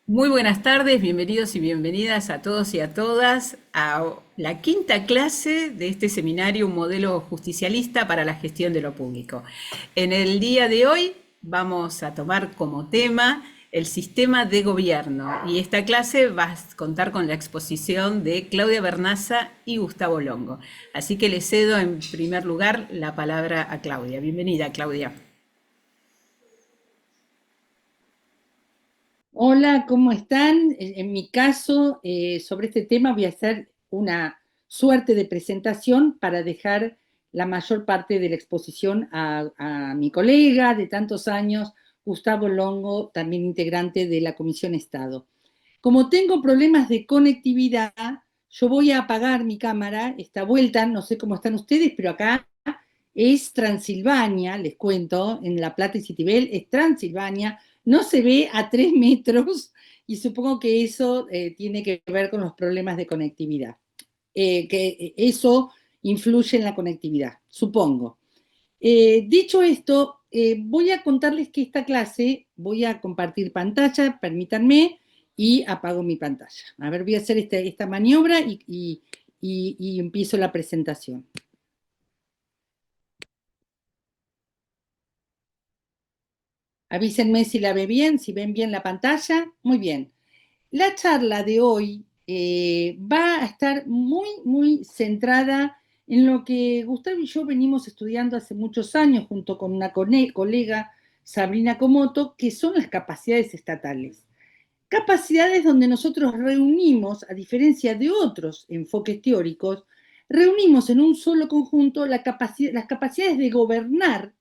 Muy buenas tardes, bienvenidos y bienvenidas a todos y a todas a la quinta clase de este seminario, un modelo justicialista para la gestión de lo público. En el día de hoy vamos a tomar como tema el sistema de gobierno y esta clase va a contar con la exposición de Claudia Bernaza y Gustavo Longo. Así que le cedo en primer lugar la palabra a Claudia. Bienvenida, Claudia. Hola, ¿cómo están? En mi caso, sobre este tema voy a hacer una suerte de presentación para dejar la mayor parte de la exposición a mi colega de tantos años, Gustavo Longo, también integrante de la Comisión Estado. Como tengo problemas de conectividad, yo voy a apagar mi cámara, esta vuelta, no sé cómo están ustedes, pero acá es Transilvania, les cuento, en La Plata y Citibel, es Transilvania, no se ve a 3 metros y supongo que eso tiene que ver con los problemas de conectividad, que eso influye en la conectividad, supongo. Dicho esto, voy a contarles que esta clase voy a compartir pantalla, permítanme, y apago mi pantalla. A ver, voy a hacer esta maniobra y empiezo la presentación. Avísenme si la ve bien, si ven bien la pantalla. Muy bien. La charla de hoy va a estar muy centrada en lo que Gustavo y yo venimos estudiando hace muchos años junto con una colega, Sabrina Comoto, que son las capacidades estatales. Capacidades donde nosotros reunimos, a diferencia de otros enfoques teóricos, reunimos en un solo conjunto las capacidades de gobernar,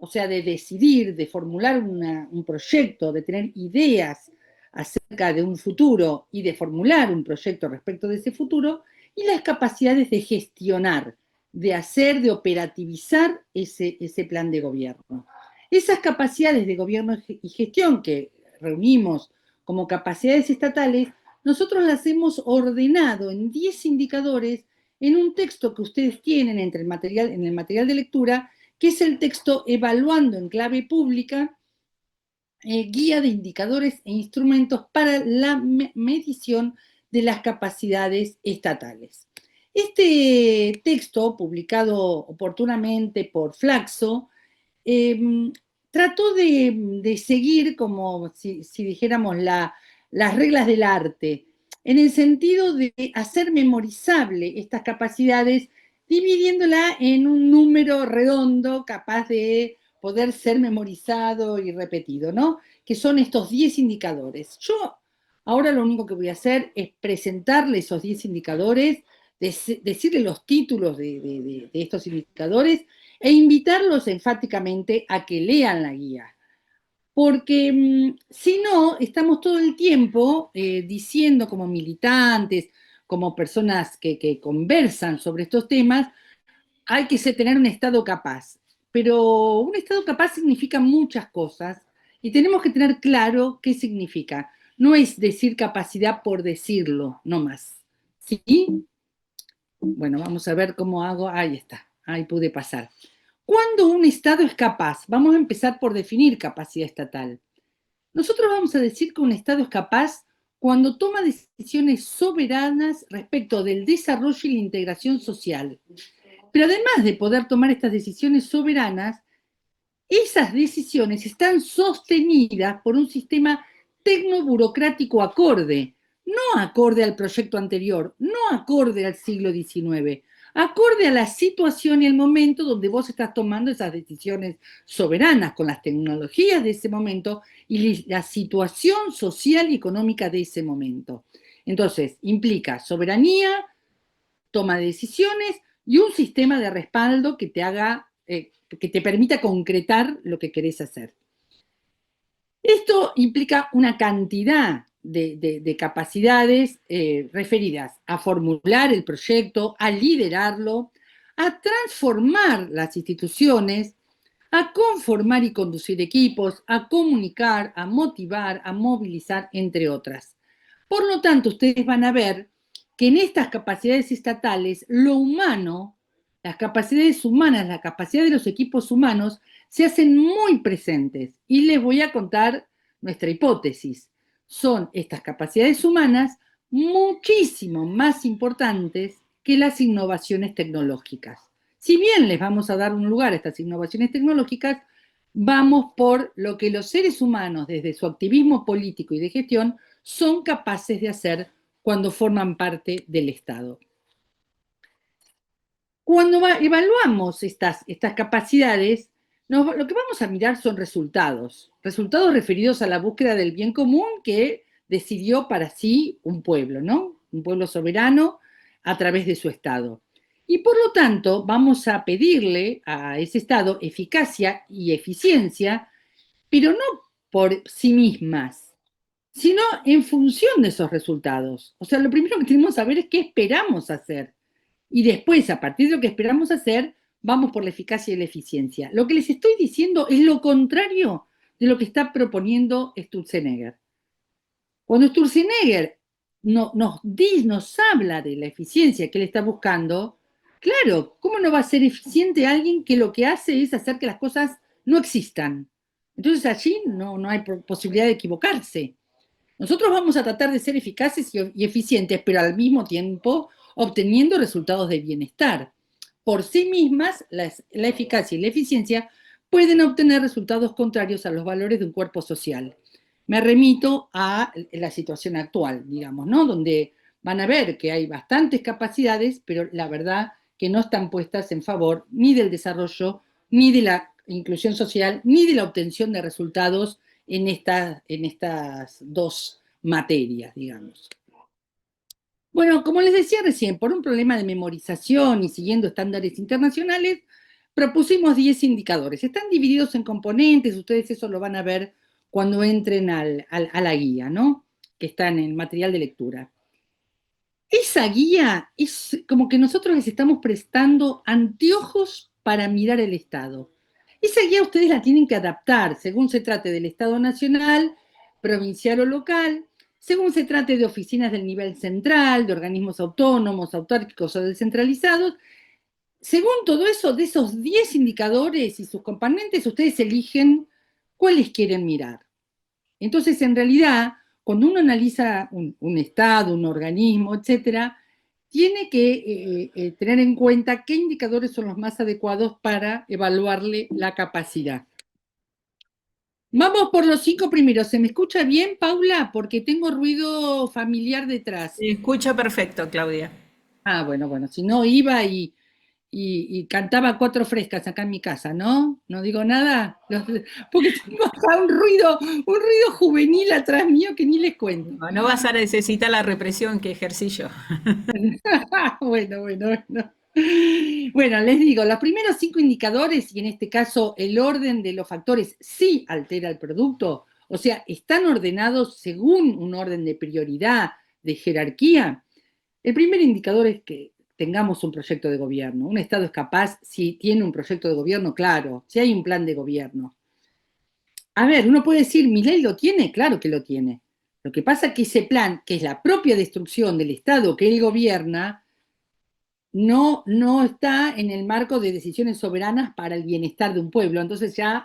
o sea, de decidir, de formular un proyecto, de tener ideas acerca de un futuro y de formular un proyecto respecto de ese futuro, y las capacidades de gestionar, de hacer, de operativizar ese plan de gobierno. Esas capacidades de gobierno y gestión que reunimos como capacidades estatales, nosotros las hemos ordenado en 10 indicadores en un texto que ustedes tienen en el material de lectura, que es el texto Evaluando en clave pública, guía de indicadores e instrumentos para la medición de las capacidades estatales. Este texto, publicado oportunamente por Flaxo, eh, trató de seguir, como si dijéramos, las reglas del arte, en el sentido de hacer memorizable estas capacidades, dividiéndola en un número redondo capaz de poder ser memorizado y repetido, ¿no? Que son estos 10 indicadores. Yo ahora lo único que voy a hacer es presentarle esos 10 indicadores, decirle los títulos de estos indicadores e invitarlos enfáticamente a que lean la guía. Porque si no, estamos todo el tiempo diciendo como militantes, como personas que conversan sobre estos temas, hay que tener un Estado capaz. Pero un Estado capaz significa muchas cosas y tenemos que tener claro qué significa. No es decir capacidad por decirlo, no más. ¿Sí? Bueno, vamos a ver cómo hago. Ahí está, ahí pude pasar. ¿Cuándo un Estado es capaz? Vamos a empezar por definir capacidad estatal. Nosotros vamos a decir que un Estado es capaz cuando toma decisiones soberanas respecto del desarrollo y la integración social. Pero además de poder tomar estas decisiones soberanas, esas decisiones están sostenidas por un sistema tecnoburocrático acorde, no acorde al proyecto anterior, no acorde al siglo XIX, acorde a la situación y el momento donde vos estás tomando esas decisiones soberanas con las tecnologías de ese momento y la situación social y económica de ese momento. Entonces, implica soberanía, toma de decisiones y un sistema de respaldo que te haga, que te permita concretar lo que querés hacer. Esto implica una cantidad de capacidades referidas a formular el proyecto, a liderarlo, a transformar las instituciones, a conformar y conducir equipos, a comunicar, a motivar, a movilizar, entre otras. Por lo tanto, ustedes van a ver que en estas capacidades estatales, lo humano, las capacidades humanas, la capacidad de los equipos humanos, se hacen muy presentes. Y les voy a contar nuestra hipótesis. son estas capacidades humanas muchísimo más importantes que las innovaciones tecnológicas. Si bien les vamos a dar un lugar a estas innovaciones tecnológicas, vamos por lo que los seres humanos, desde su activismo político y de gestión, son capaces de hacer cuando forman parte del Estado. Cuando evaluamos estas capacidades, lo que vamos a mirar son resultados referidos a la búsqueda del bien común que decidió para sí un pueblo, ¿no? Un pueblo soberano a través de su Estado. Y por lo tanto, vamos a pedirle a ese Estado eficacia y eficiencia, pero no por sí mismas, sino en función de esos resultados. O sea, lo primero que tenemos que saber es qué esperamos hacer. Y después, a partir de lo que esperamos hacer, vamos por la eficacia y la eficiencia. Lo que les estoy diciendo es lo contrario de lo que está proponiendo Sturzenegger. Cuando Sturzenegger nos habla de la eficiencia que él está buscando, claro, ¿cómo no va a ser eficiente alguien que lo que hace es hacer que las cosas no existan? Entonces allí no hay posibilidad de equivocarse. Nosotros vamos a tratar de ser eficaces y eficientes, pero al mismo tiempo obteniendo resultados de bienestar. Por sí mismas, la eficacia y la eficiencia pueden obtener resultados contrarios a los valores de un cuerpo social. Me remito a la situación actual, digamos, ¿no? Donde van a ver que hay bastantes capacidades, pero la verdad que no están puestas en favor ni del desarrollo, ni de la inclusión social, ni de la obtención de resultados en estas dos materias, digamos. Bueno, como les decía recién, por un problema de memorización y siguiendo estándares internacionales, propusimos 10 indicadores. Están divididos en componentes, ustedes eso lo van a ver cuando entren a la guía, ¿no? Que está en el material de lectura. Esa guía es como que nosotros les estamos prestando anteojos para mirar el Estado. Esa guía ustedes la tienen que adaptar según se trate del Estado nacional, provincial o local, según se trate de oficinas del nivel central, de organismos autónomos, autárquicos o descentralizados. Según todo eso, de esos 10 indicadores y sus componentes, ustedes eligen cuáles quieren mirar. Entonces, en realidad, cuando uno analiza un Estado, un organismo, etcétera, tiene que tener en cuenta qué indicadores son los más adecuados para evaluarle la capacidad. Vamos por los 5 primeros. ¿Se me escucha bien, Paula? Porque tengo ruido familiar detrás. Se escucha perfecto, Claudia. Ah, bueno, si no iba y cantaba cuatro frescas acá en mi casa, ¿no? No digo nada, porque tengo acá un ruido juvenil atrás mío que ni les cuento. No, no vas a necesitar la represión que ejercí yo. Bueno. Bueno, les digo, los primeros 5 indicadores, y en este caso el orden de los factores sí altera el producto, o sea, están ordenados según un orden de prioridad, de jerarquía. El primer indicador es que tengamos un proyecto de gobierno. Un Estado es capaz si tiene un proyecto de gobierno, claro, si hay un plan de gobierno. A ver, uno puede decir, ¿Milei lo tiene? Claro que lo tiene. Lo que pasa es que ese plan, que es la propia destrucción del Estado que él gobierna, no está en el marco de decisiones soberanas para el bienestar de un pueblo. Entonces ya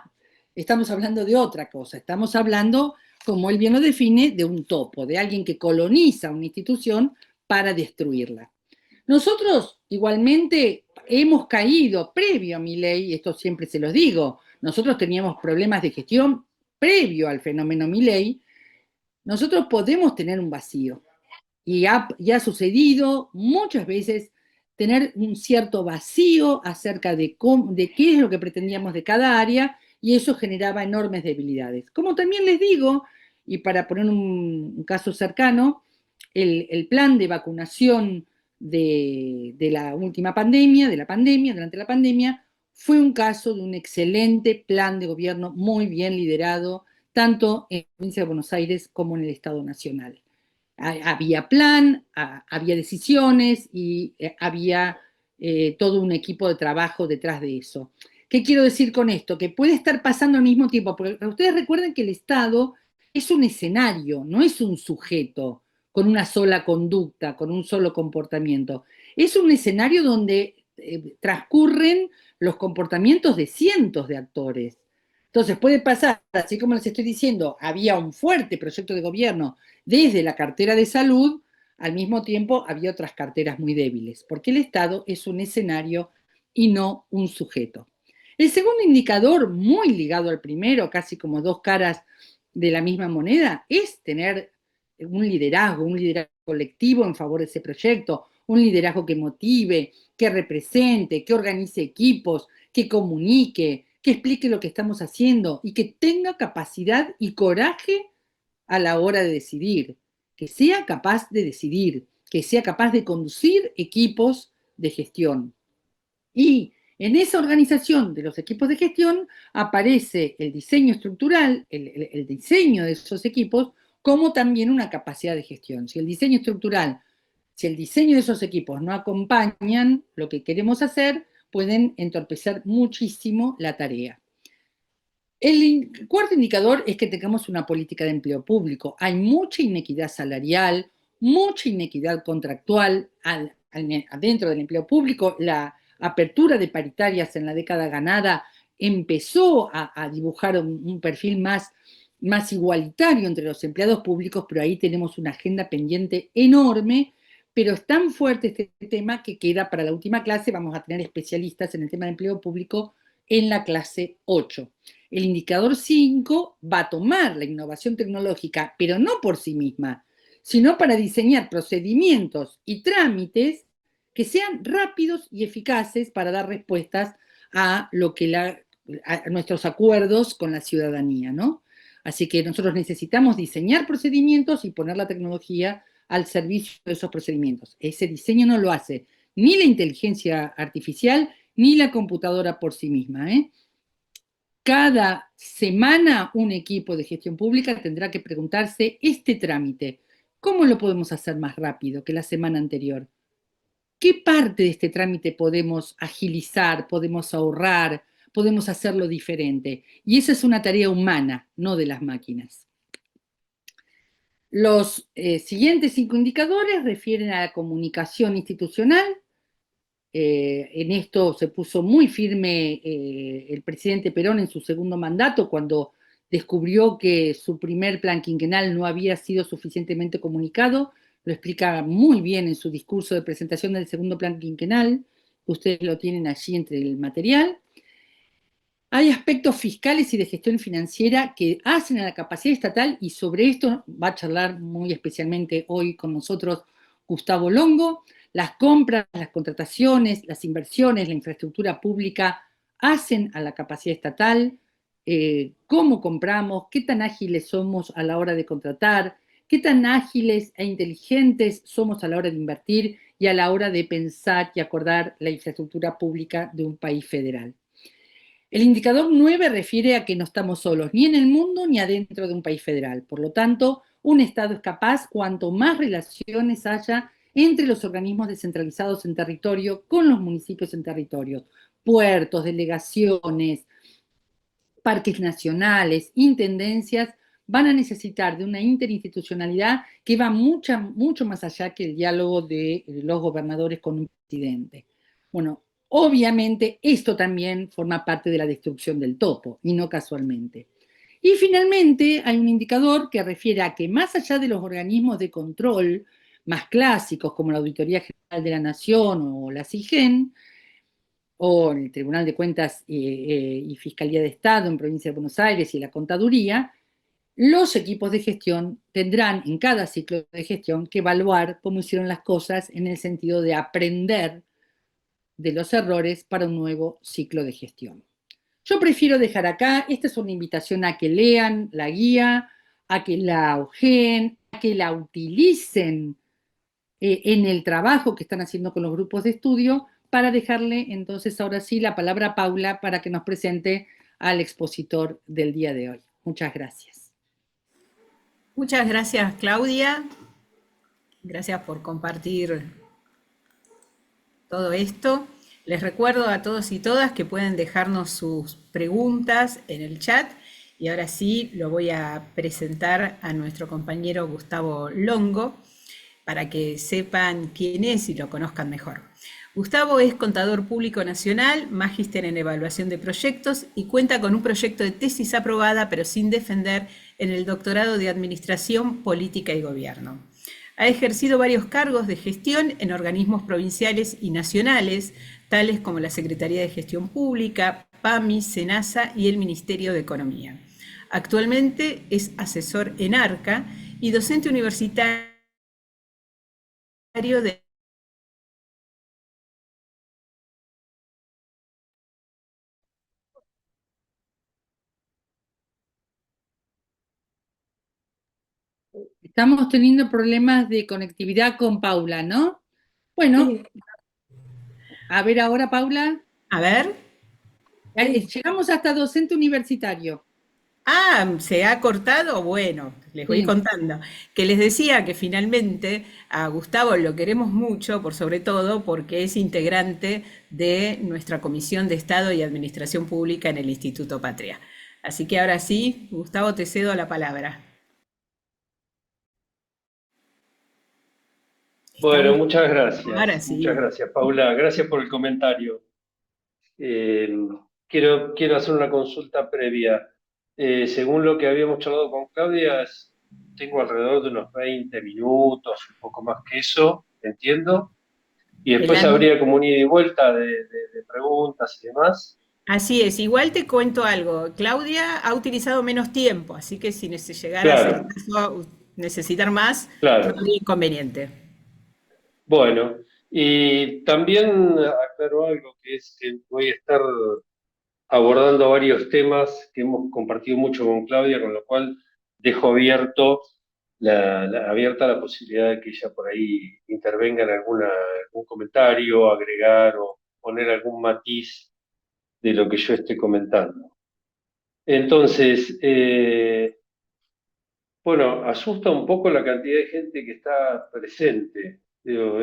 estamos hablando de otra cosa. Estamos hablando, como él bien lo define, de un topo, de alguien que coloniza una institución para destruirla. Nosotros igualmente hemos caído previo a Milei, esto siempre se los digo, nosotros teníamos problemas de gestión previo al fenómeno Milei, nosotros podemos tener un vacío. Y ha sucedido muchas veces tener un cierto vacío acerca de qué es lo que pretendíamos de cada área, y eso generaba enormes debilidades. Como también les digo, y para poner un caso cercano, el plan de vacunación de la última pandemia, durante la pandemia, fue un caso de un excelente plan de gobierno muy bien liderado, tanto en la provincia de Buenos Aires como en el Estado Nacional. Había plan, había decisiones y había todo un equipo de trabajo detrás de eso. ¿Qué quiero decir con esto? Que puede estar pasando al mismo tiempo, porque ustedes recuerden que el Estado es un escenario, no es un sujeto con una sola conducta, con un solo comportamiento. Es un escenario donde transcurren los comportamientos de cientos de actores. Entonces puede pasar, así como les estoy diciendo, había un fuerte proyecto de gobierno desde la cartera de salud, al mismo tiempo había otras carteras muy débiles, porque el Estado es un escenario y no un sujeto. El segundo indicador, muy ligado al primero, casi como dos caras de la misma moneda, es tener un liderazgo colectivo en favor de ese proyecto, un liderazgo que motive, que represente, que organice equipos, que comunique, que explique lo que estamos haciendo y que tenga capacidad y coraje a la hora de decidir, que sea capaz de decidir, que sea capaz de conducir equipos de gestión. Y en esa organización de los equipos de gestión aparece el diseño estructural, el diseño de esos equipos, como también una capacidad de gestión. Si el diseño estructural, si el diseño de esos equipos no acompañan lo que queremos hacer, pueden entorpecer muchísimo la tarea. El cuarto indicador es que tengamos una política de empleo público. Hay mucha inequidad salarial, mucha inequidad contractual adentro del empleo público. La apertura de paritarias en la década ganada empezó a dibujar un perfil más igualitario entre los empleados públicos, pero ahí tenemos una agenda pendiente enorme, pero es tan fuerte este tema que queda para la última clase. Vamos a tener especialistas en el tema de empleo público en la clase 8. El indicador 5 va a tomar la innovación tecnológica, pero no por sí misma, sino para diseñar procedimientos y trámites que sean rápidos y eficaces para dar respuestas a lo que a nuestros acuerdos con la ciudadanía, ¿no? Así que nosotros necesitamos diseñar procedimientos y poner la tecnología al servicio de esos procedimientos. Ese diseño no lo hace ni la inteligencia artificial ni la computadora por sí misma, ¿eh? Cada semana un equipo de gestión pública tendrá que preguntarse este trámite, ¿cómo lo podemos hacer más rápido que la semana anterior? ¿Qué parte de este trámite podemos agilizar, podemos ahorrar, podemos hacerlo diferente? Y esa es una tarea humana, no de las máquinas. Los siguientes 5 indicadores refieren a la comunicación institucional. En esto se puso muy firme el presidente Perón en su segundo mandato cuando descubrió que su primer plan quinquenal no había sido suficientemente comunicado. Lo explica muy bien en su discurso de presentación del segundo plan quinquenal. Ustedes lo tienen allí entre el material. Hay aspectos fiscales y de gestión financiera que hacen a la capacidad estatal, y sobre esto va a charlar muy especialmente hoy con nosotros Gustavo Longo. Las compras, las contrataciones, las inversiones, la infraestructura pública hacen a la capacidad estatal, cómo compramos, qué tan ágiles somos a la hora de contratar, qué tan ágiles e inteligentes somos a la hora de invertir y a la hora de pensar y acordar la infraestructura pública de un país federal. El indicador 9 refiere a que no estamos solos ni en el mundo ni adentro de un país federal. Por lo tanto, un Estado es capaz cuanto más relaciones haya entre los organismos descentralizados en territorio con los municipios en territorio, puertos, delegaciones, parques nacionales, intendencias, van a necesitar de una interinstitucionalidad que va mucho más allá que el diálogo de los gobernadores con un presidente. Bueno, obviamente esto también forma parte de la destrucción del topo, y no casualmente. Y finalmente hay un indicador que refiere a que más allá de los organismos de control más clásicos como la Auditoría General de la Nación o la CIGEN, o el Tribunal de Cuentas y Fiscalía de Estado en Provincia de Buenos Aires y la Contaduría, los equipos de gestión tendrán en cada ciclo de gestión que evaluar cómo hicieron las cosas en el sentido de aprender de los errores para un nuevo ciclo de gestión. Yo prefiero dejar acá, esta es una invitación a que lean la guía, a que la ojeen, a que la utilicen en el trabajo que están haciendo con los grupos de estudio, para dejarle entonces ahora sí la palabra a Paula para que nos presente al expositor del día de hoy. Muchas gracias. Muchas gracias, Claudia. Gracias por compartir todo esto. Les recuerdo a todos y todas que pueden dejarnos sus preguntas en el chat, y ahora sí lo voy a presentar a nuestro compañero Gustavo Longo para que sepan quién es y lo conozcan mejor. Gustavo es contador público nacional, magíster en evaluación de proyectos y cuenta con un proyecto de tesis aprobada pero sin defender en el doctorado de Administración, Política y Gobierno. Ha ejercido varios cargos de gestión en organismos provinciales y nacionales, tales como la Secretaría de Gestión Pública, PAMI, SENASA y el Ministerio de Economía. Actualmente es asesor en ARCA y docente universitario de... Estamos teniendo problemas de conectividad con Paula, ¿no? Bueno, a ver ahora, Paula. A ver. Llegamos hasta docente universitario. Ah, se ha cortado. Bueno, les voy Sí. contando. Que les decía que finalmente a Gustavo lo queremos mucho, por sobre todo porque es integrante de nuestra Comisión de Estado y Administración Pública en el Instituto Patria. Así que ahora sí, Gustavo, te cedo la palabra. Bueno, Estamos, ahora muchas sí. gracias, Paula, gracias por el comentario. Eh, quiero hacer una consulta previa. Según lo que habíamos charlado con Claudia, tengo alrededor de unos 20 minutos, un poco más que eso, entiendo, y El después año, habría como un ida y vuelta de preguntas y demás. así es, igual te cuento algo. Claudia ha utilizado menos tiempo, así que si llegaras el Claro, caso a necesitar más, no claro. habría inconveniente. Bueno, y también aclaro algo, que es que voy a estar abordando varios temas que hemos compartido mucho con Claudia, con lo cual dejo abierta la posibilidad de que ella por ahí intervenga en algún comentario, agregar o poner algún matiz de lo que yo esté comentando. Entonces, bueno, asusta un poco la cantidad de gente que está presente. Digo,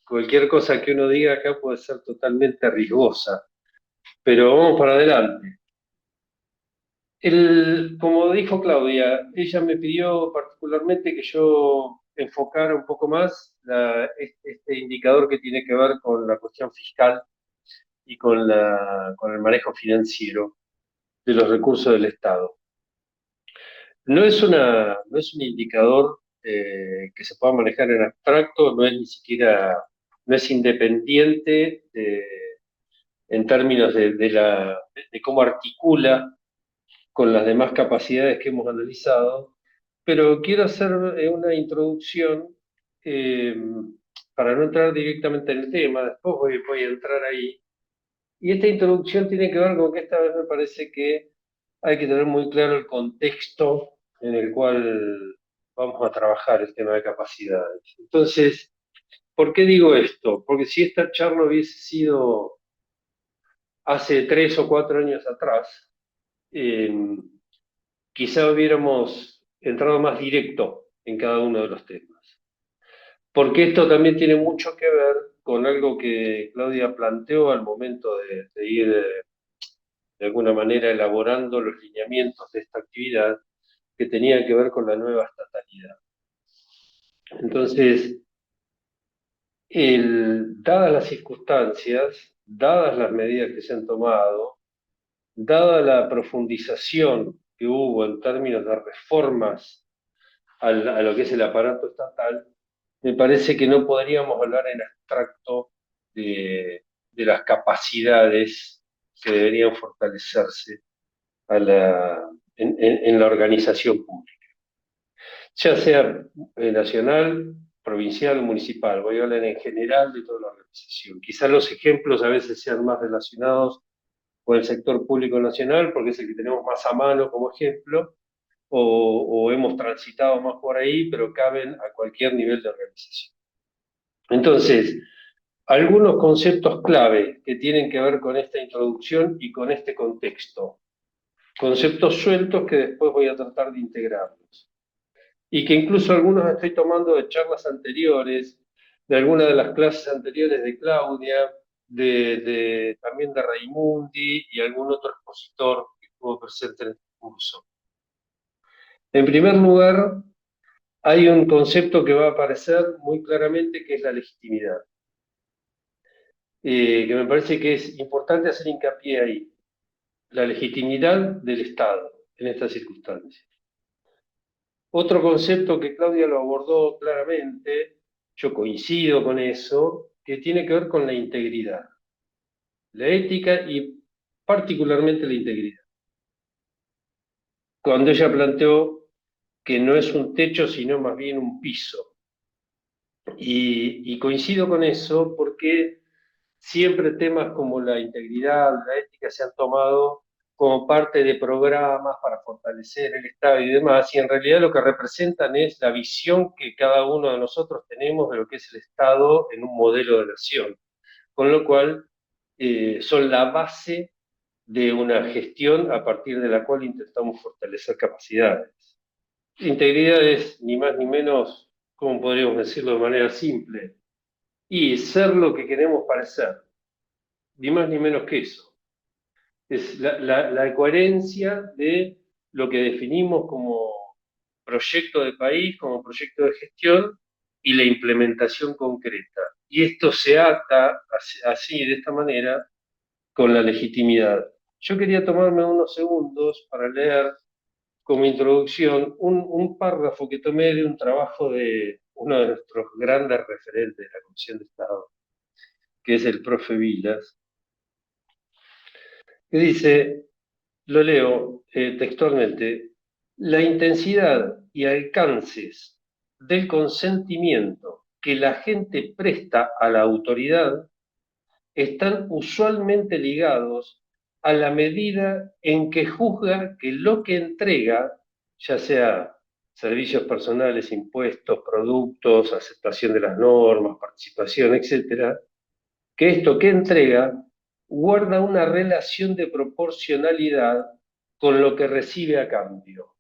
cualquier cosa que uno diga acá puede ser totalmente riesgosa, pero vamos para adelante. Como dijo Claudia, ella me pidió particularmente que yo enfocara un poco más este indicador que tiene que ver con la cuestión fiscal y con el manejo financiero de los recursos del Estado. No es un indicador que se pueda manejar en abstracto, no es ni siquiera, no es independiente en términos de cómo articula con las demás capacidades que hemos analizado, pero quiero hacer una introducción eh, para no entrar directamente en el tema, después voy a entrar ahí. Y esta introducción tiene que ver con que esta vez me parece que hay que tener muy claro el contexto en el cual vamos a trabajar el tema de capacidades. Entonces, ¿por qué digo esto? Porque si esta charla hubiese sido hace 3 o 4 años atrás, eh, quizá hubiéramos entrado más directo en cada uno de los temas. Porque esto también tiene mucho que ver con algo que Claudia planteó al momento de ir de alguna manera elaborando los lineamientos de esta actividad que tenía que ver con la nueva estatalidad. Entonces, dadas las circunstancias, dadas las medidas que se han tomado, dada la profundización que hubo en términos de reformas a lo que es el aparato estatal, me parece que no podríamos hablar en abstracto de las capacidades que deberían fortalecerse en la organización pública, ya sea nacional, provincial o municipal. Voy a hablar en general de toda la organización. Quizás los ejemplos a veces sean más relacionados con el sector público nacional, porque es el que tenemos más a mano como ejemplo, o hemos transitado más por ahí, pero caben a cualquier nivel de organización. Entonces, algunos conceptos clave que tienen que ver con esta introducción y con este contexto. Conceptos sueltos que después voy a tratar de integrarlos. Y que incluso algunos estoy tomando de charlas anteriores, de algunas de las clases anteriores de Claudia, también de Raimundi y algún otro expositor que estuvo presente en este curso. En primer lugar, hay un concepto que va a aparecer muy claramente que es la legitimidad. que me parece que es importante hacer hincapié ahí, la legitimidad del Estado en estas circunstancias. Otro concepto que Claudia lo abordó claramente, yo coincido con eso, que tiene que ver con la integridad, la ética y particularmente la integridad. Cuando ella planteó que no es un techo, sino más bien un piso. Y coincido con eso porque siempre temas como la integridad, la ética se han tomado como parte de programas para fortalecer el Estado y demás, y en realidad lo que representan es la visión que cada uno de nosotros tenemos de lo que es el Estado en un modelo de nación, con lo cual son la base de una gestión a partir de la cual intentamos fortalecer capacidades. Integridad es ni más ni menos, como podríamos decirlo de manera simple, y ser lo que queremos parecer, ni más ni menos que eso. Es la coherencia de lo que definimos como proyecto de país, como proyecto de gestión y la implementación concreta. Y esto se ata así, de esta manera, con la legitimidad. Yo quería tomarme unos segundos para leer como introducción un párrafo que tomé de un trabajo de uno de nuestros grandes referentes de la Comisión de Estado, que es el profe Vilas, que dice, lo leo textualmente, la intensidad y alcances del consentimiento que la gente presta a la autoridad están usualmente ligados a la medida en que juzga que lo que entrega, ya sea servicios personales, impuestos, productos, aceptación de las normas, participación, etcétera, que esto que entrega guarda una relación de proporcionalidad con lo que recibe a cambio.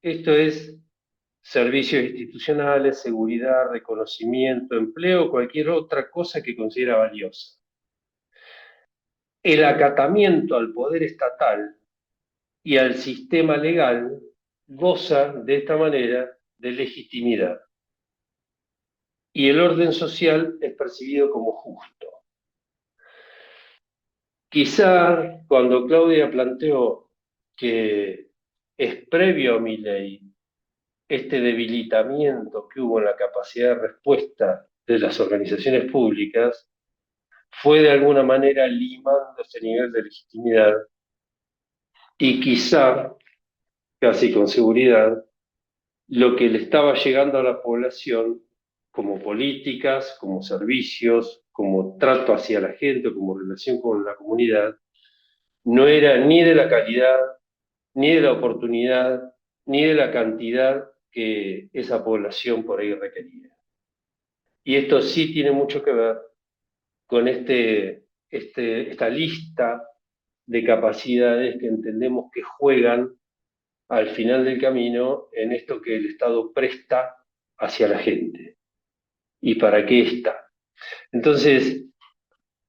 Esto es servicios institucionales, seguridad, reconocimiento, empleo, cualquier otra cosa que considera valiosa. El acatamiento al poder estatal y al sistema legal goza de esta manera de legitimidad. Y el orden social es percibido como justo. Quizá cuando Claudia planteó que es previo a mi ley este debilitamiento que hubo en la capacidad de respuesta de las organizaciones públicas, fue de alguna manera limando ese nivel de legitimidad y quizá, casi con seguridad, lo que le estaba llegando a la población como políticas, como servicios, como trato hacia la gente, como relación con la comunidad, no era ni de la calidad, ni de la oportunidad, ni de la cantidad que esa población por ahí requería. Y esto sí tiene mucho que ver con esta lista de capacidades que entendemos que juegan al final del camino en esto que el Estado presta hacia la gente y para qué está. Entonces,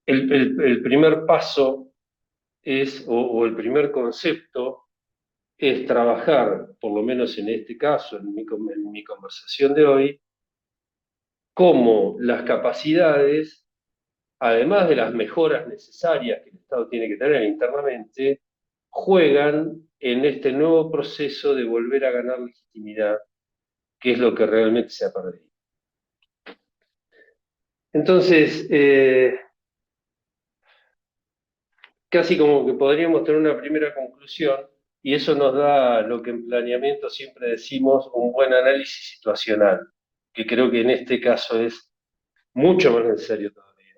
el primer paso es, o el primer concepto, es trabajar, por lo menos en este caso, en mi conversación de hoy, cómo las capacidades, además de las mejoras necesarias que el Estado tiene que tener internamente, juegan en este nuevo proceso de volver a ganar legitimidad, que es lo que realmente se ha perdido. Entonces, casi como que podríamos tener una primera conclusión, y eso nos da lo que en planeamiento siempre decimos, un buen análisis situacional, que creo que en este caso es mucho más necesario todavía.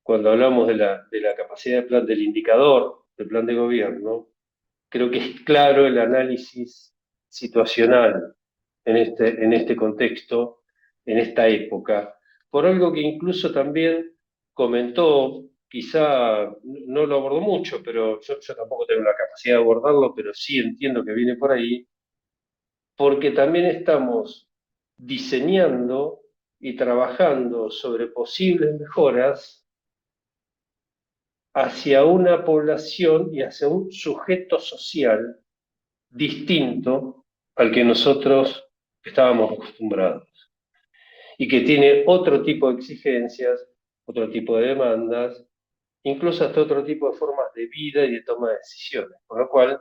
Cuando hablamos de la capacidad de plan, del indicador, del plan de gobierno, creo que es claro el análisis situacional en este contexto, en esta época, por algo que incluso también comentó, quizá no lo abordó mucho, pero yo tampoco tengo la capacidad de abordarlo, pero sí entiendo que viene por ahí, porque también estamos diseñando y trabajando sobre posibles mejoras hacia una población y hacia un sujeto social distinto al que nosotros estábamos acostumbrados y que tiene otro tipo de exigencias, otro tipo de demandas, incluso hasta otro tipo de formas de vida y de toma de decisiones. Con lo cual,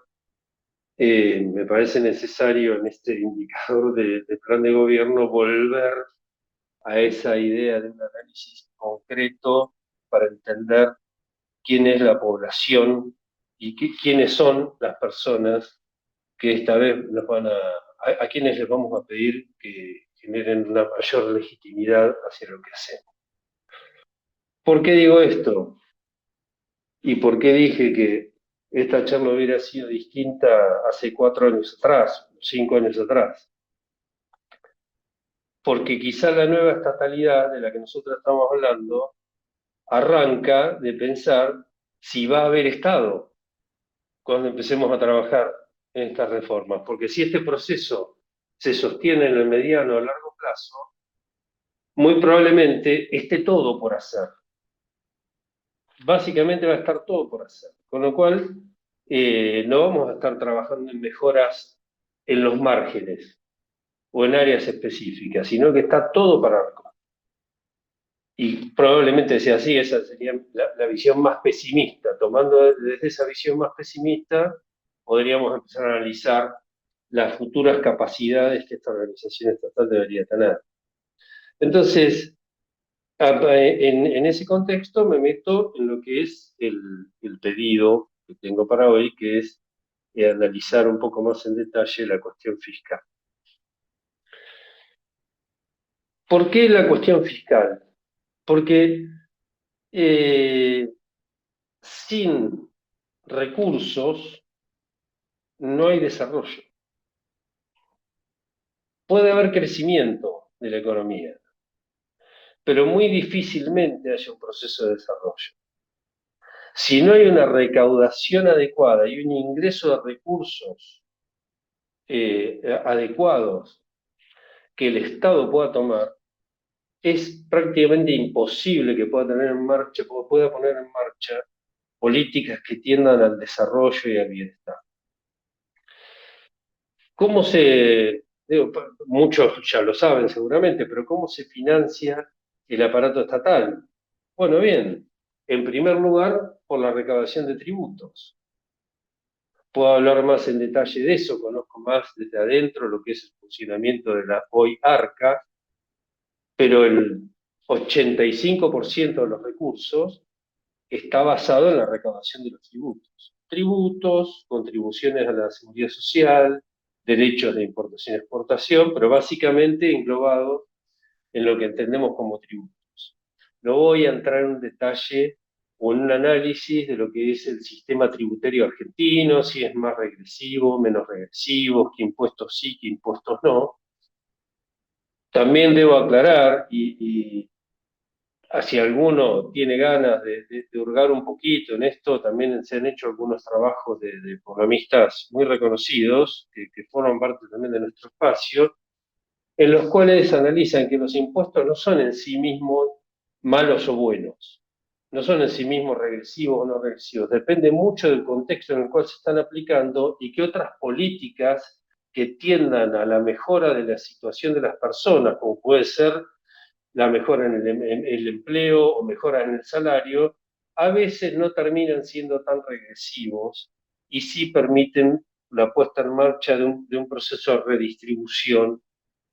me parece necesario en este indicador de plan de gobierno volver a esa idea de un análisis concreto para entender quién es la población y quiénes son las personas que esta vez nos van a quienes les vamos a pedir que generen una mayor legitimidad hacia lo que hacemos. ¿Por qué digo esto? ¿Y por qué dije que esta charla hubiera sido distinta hace 4 años atrás, 5 años atrás? Porque quizá la nueva estatalidad de la que nosotros estamos hablando arranca de pensar si va a haber Estado cuando empecemos a trabajar en estas reformas. Porque si este proceso se sostiene en el mediano o largo plazo, muy probablemente esté todo por hacer. Básicamente va a estar todo por hacer. Con lo cual, no vamos a estar trabajando en mejoras en los márgenes o en áreas específicas, sino que está todo para recorrer. Y probablemente sea así, esa sería la visión más pesimista. Tomando desde esa visión más pesimista, podríamos empezar a analizar las futuras capacidades que esta organización estatal debería tener. Entonces, en ese contexto me meto en lo que es el pedido que tengo para hoy, que es analizar un poco más en detalle la cuestión fiscal. ¿Por qué la cuestión fiscal? Porque sin recursos no hay desarrollo. Puede haber crecimiento de la economía, pero muy difícilmente haya un proceso de desarrollo. Si no hay una recaudación adecuada y un ingreso de recursos adecuados que el Estado pueda tomar, es prácticamente imposible que pueda poner en marcha políticas que tiendan al desarrollo y al bienestar. ¿Cómo muchos ya lo saben seguramente, pero cómo se financia el aparato estatal? Bueno, bien, en primer lugar, por la recaudación de tributos. Puedo hablar más en detalle de eso, conozco más desde adentro lo que es el funcionamiento de la hoy ARCA, pero el 85% de los recursos está basado en la recaudación de los tributos. Tributos, contribuciones a la seguridad social, derechos de importación y exportación, pero básicamente englobado en lo que entendemos como tributos. No voy a entrar en un detalle o en un análisis de lo que es el sistema tributario argentino, si es más regresivo, menos regresivo, qué impuestos sí, qué impuestos no. También debo aclarar, y si alguno tiene ganas de hurgar un poquito en esto, también se han hecho algunos trabajos de economistas muy reconocidos, que forman parte también de nuestro espacio, en los cuales analizan que los impuestos no son en sí mismos malos o buenos, no son en sí mismos regresivos o no regresivos, depende mucho del contexto en el cual se están aplicando y que otras políticas que tiendan a la mejora de la situación de las personas, como puede ser la mejora en el empleo o mejora en el salario, a veces no terminan siendo tan regresivos y sí permiten la puesta en marcha de un proceso de redistribución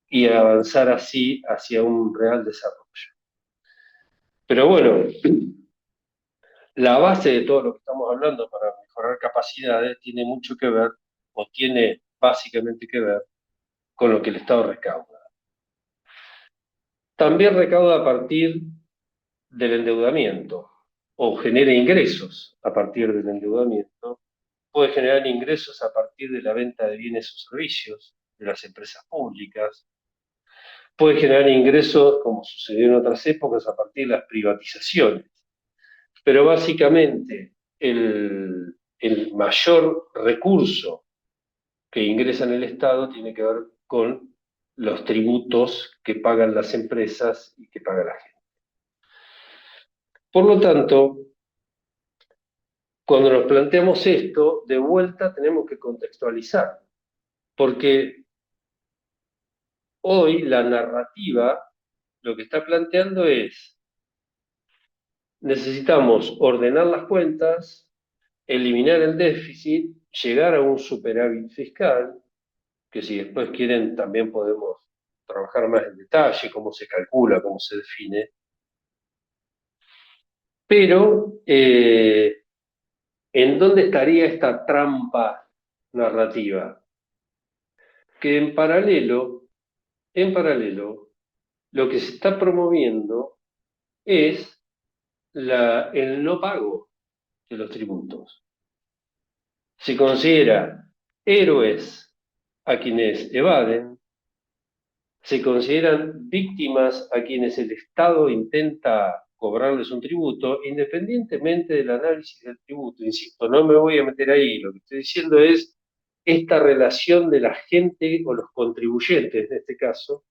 y avanzar así hacia un real desarrollo. Pero bueno, la base de todo lo que estamos hablando para mejorar capacidades tiene mucho que ver, o tiene básicamente que ver, con lo que el Estado recauda. También recauda a partir del endeudamiento, o genera ingresos a partir del endeudamiento, puede generar ingresos a partir de la venta de bienes o servicios de las empresas públicas, puede generar ingresos, como sucedió en otras épocas, a partir de las privatizaciones. Pero básicamente el mayor recurso que ingresa en el Estado tiene que ver con los tributos que pagan las empresas y que paga la gente. Por lo tanto, cuando nos planteamos esto, de vuelta tenemos que contextualizar, porque hoy la narrativa lo que está planteando es necesitamos ordenar las cuentas, eliminar el déficit, llegar a un superávit fiscal, que si después quieren también podemos trabajar más en detalle, cómo se calcula, cómo se define. Pero, ¿en dónde estaría esta trampa narrativa? Que en paralelo, lo que se está promoviendo es el no pago de los tributos. Se considera héroes a quienes evaden, se consideran víctimas a quienes el Estado intenta cobrarles un tributo, independientemente del análisis del tributo. Insisto, no me voy a meter ahí, lo que estoy diciendo es esta relación de la gente o los contribuyentes, en este caso,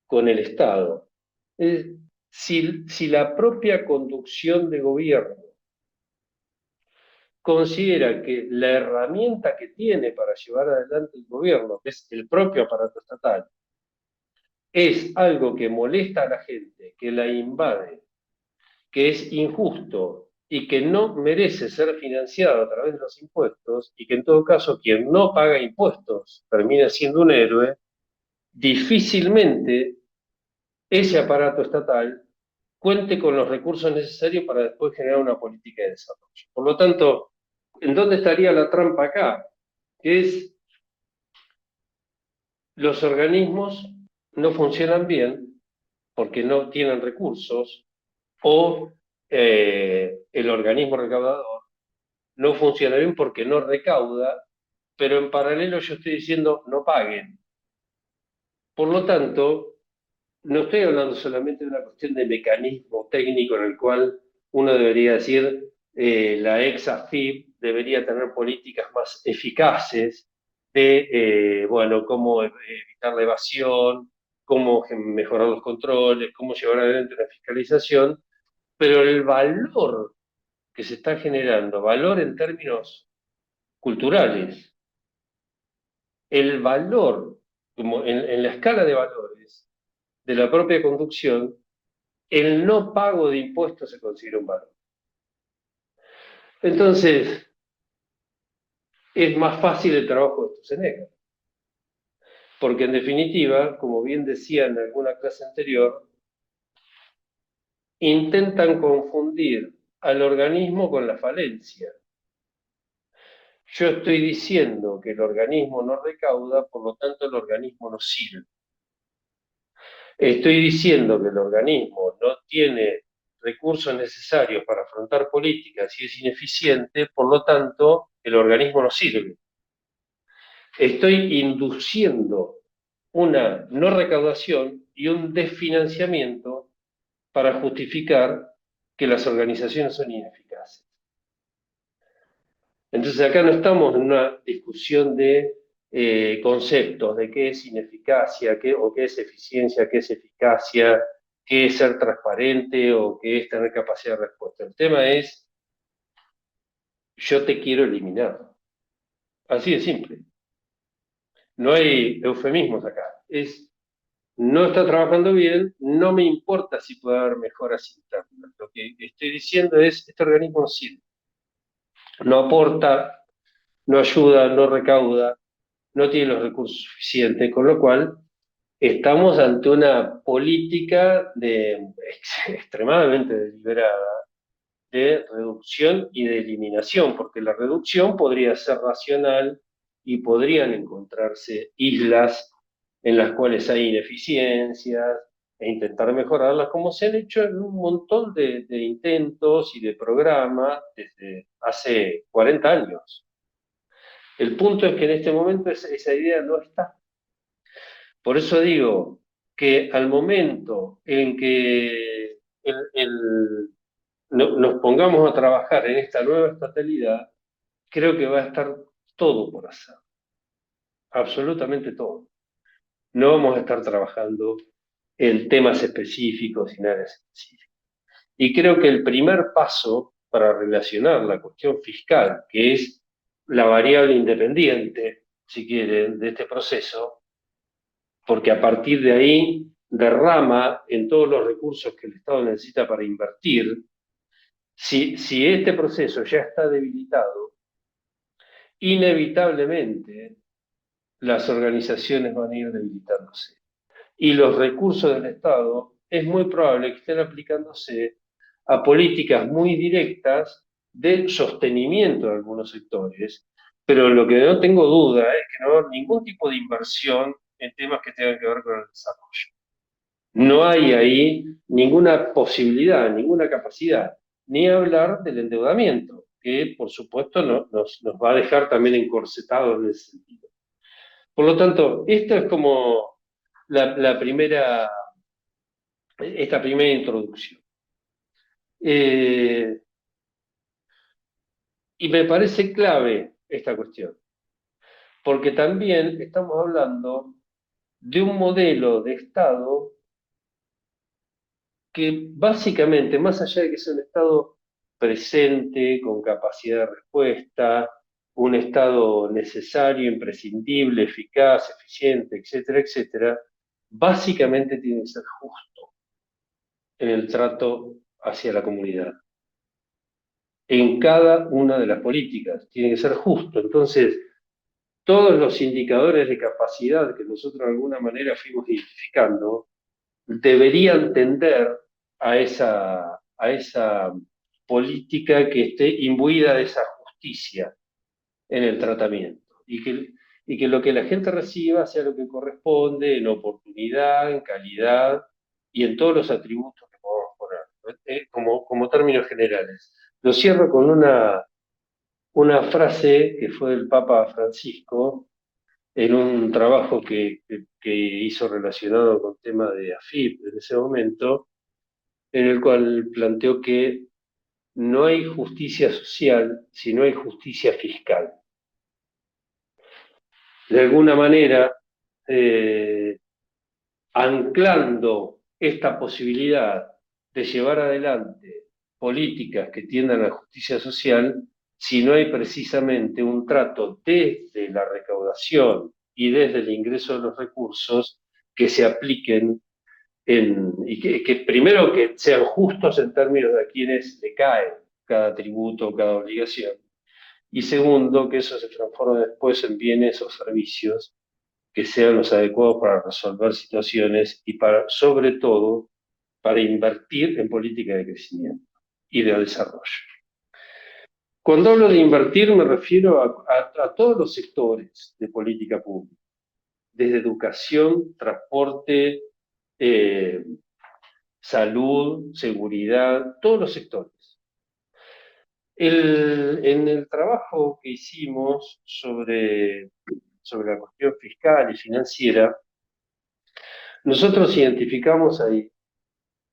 con el Estado. Si la propia conducción de gobierno considera que la herramienta que tiene para llevar adelante el gobierno, que es el propio aparato estatal, es algo que molesta a la gente, que la invade, que es injusto y que no merece ser financiado a través de los impuestos, y que en todo caso quien no paga impuestos termina siendo un héroe, difícilmente ese aparato estatal cuente con los recursos necesarios para después generar una política de desarrollo. Por lo tanto, ¿en dónde estaría la trampa acá? Que es los organismos no funcionan bien porque no tienen recursos, o el organismo recaudador no funciona bien porque no recauda, pero en paralelo yo estoy diciendo no paguen. Por lo tanto, no estoy hablando solamente de una cuestión de mecanismo técnico en el cual uno debería decir la ex AFIP debería tener políticas más eficaces de, bueno, cómo evitar la evasión, cómo mejorar los controles, cómo llevar adelante la fiscalización, pero el valor que se está generando, valor en términos culturales, el valor, como en la escala de valores de la propia conducción, el no pago de impuestos se considera un valor. Entonces, es más fácil el trabajo de Sturzenegger, porque en definitiva, como bien decía en alguna clase anterior, intentan confundir al organismo con la falencia. Yo estoy diciendo que el organismo no recauda, por lo tanto el organismo no sirve. Estoy diciendo que el organismo no tiene recursos necesarios para afrontar políticas y es ineficiente, por lo tanto el organismo no sirve. Estoy induciendo una no recaudación y un desfinanciamiento para justificar que las organizaciones son ineficaces. Entonces acá no estamos en una discusión de conceptos, de qué es ineficacia, o qué es eficiencia, qué es eficacia, qué es ser transparente o qué es tener capacidad de respuesta. El tema es, yo te quiero eliminar. Así de simple. No hay eufemismos acá. No está trabajando bien, no me importa si puede haber mejoras internas. Lo que estoy diciendo es, este organismo no sirve. No aporta, no ayuda, no recauda, no tiene los recursos suficientes, con lo cual estamos ante una política extremadamente deliberada de reducción y de eliminación, porque la reducción podría ser racional y podrían encontrarse islas en las cuales hay ineficiencias e intentar mejorarlas, como se han hecho en un montón de intentos y de programas desde hace 40 años. El punto es que en este momento esa idea no está. Por eso digo que al momento en que nos pongamos a trabajar en esta nueva estatalidad, creo que va a estar todo por hacer, absolutamente todo. No vamos a estar trabajando en temas específicos y nada específico. Y creo que el primer paso para relacionar la cuestión fiscal, que es la variable independiente, si quieren, de este proceso, porque a partir de ahí derrama en todos los recursos que el Estado necesita para invertir, Si este proceso ya está debilitado, inevitablemente las organizaciones van a ir debilitándose. Y los recursos del Estado es muy probable que estén aplicándose a políticas muy directas de sostenimiento de algunos sectores, pero lo que no tengo duda es que no va a haber ningún tipo de inversión en temas que tengan que ver con el desarrollo. No hay ahí ninguna posibilidad, ninguna capacidad, ni hablar del endeudamiento, que por supuesto nos va a dejar también encorsetados en ese sentido. Por lo tanto, esto es como la primera, esta primera introducción. Y me parece clave esta cuestión, porque también estamos hablando de un modelo de Estado que básicamente, más allá de que sea un Estado presente, con capacidad de respuesta, un Estado necesario, imprescindible, eficaz, eficiente, etcétera, etcétera, básicamente tiene que ser justo en el trato hacia la comunidad. En cada una de las políticas tiene que ser justo. Entonces, todos los indicadores de capacidad que nosotros de alguna manera fuimos identificando deberían tender a esa política que esté imbuida de esa justicia en el tratamiento y que lo que la gente reciba sea lo que corresponde en oportunidad, en calidad y en todos los atributos que podamos poner, como términos generales. Lo cierro con una frase que fue del Papa Francisco en un trabajo que hizo relacionado con tema de AFIP en ese momento, en el cual planteó que no hay justicia social si no hay justicia fiscal. De alguna manera, anclando esta posibilidad de llevar adelante políticas que tiendan a la justicia social, si no hay precisamente un trato desde la recaudación y desde el ingreso de los recursos que se apliquen y que primero que sean justos en términos de a quienes le cae cada tributo o cada obligación, y segundo, que eso se transforme después en bienes o servicios que sean los adecuados para resolver situaciones y para, sobre todo, para invertir en política de crecimiento y de desarrollo. Cuando hablo de invertir me refiero a todos los sectores de política pública, desde educación, transporte, salud, seguridad, todos los sectores. En el trabajo que hicimos sobre la cuestión fiscal y financiera, nosotros identificamos ahí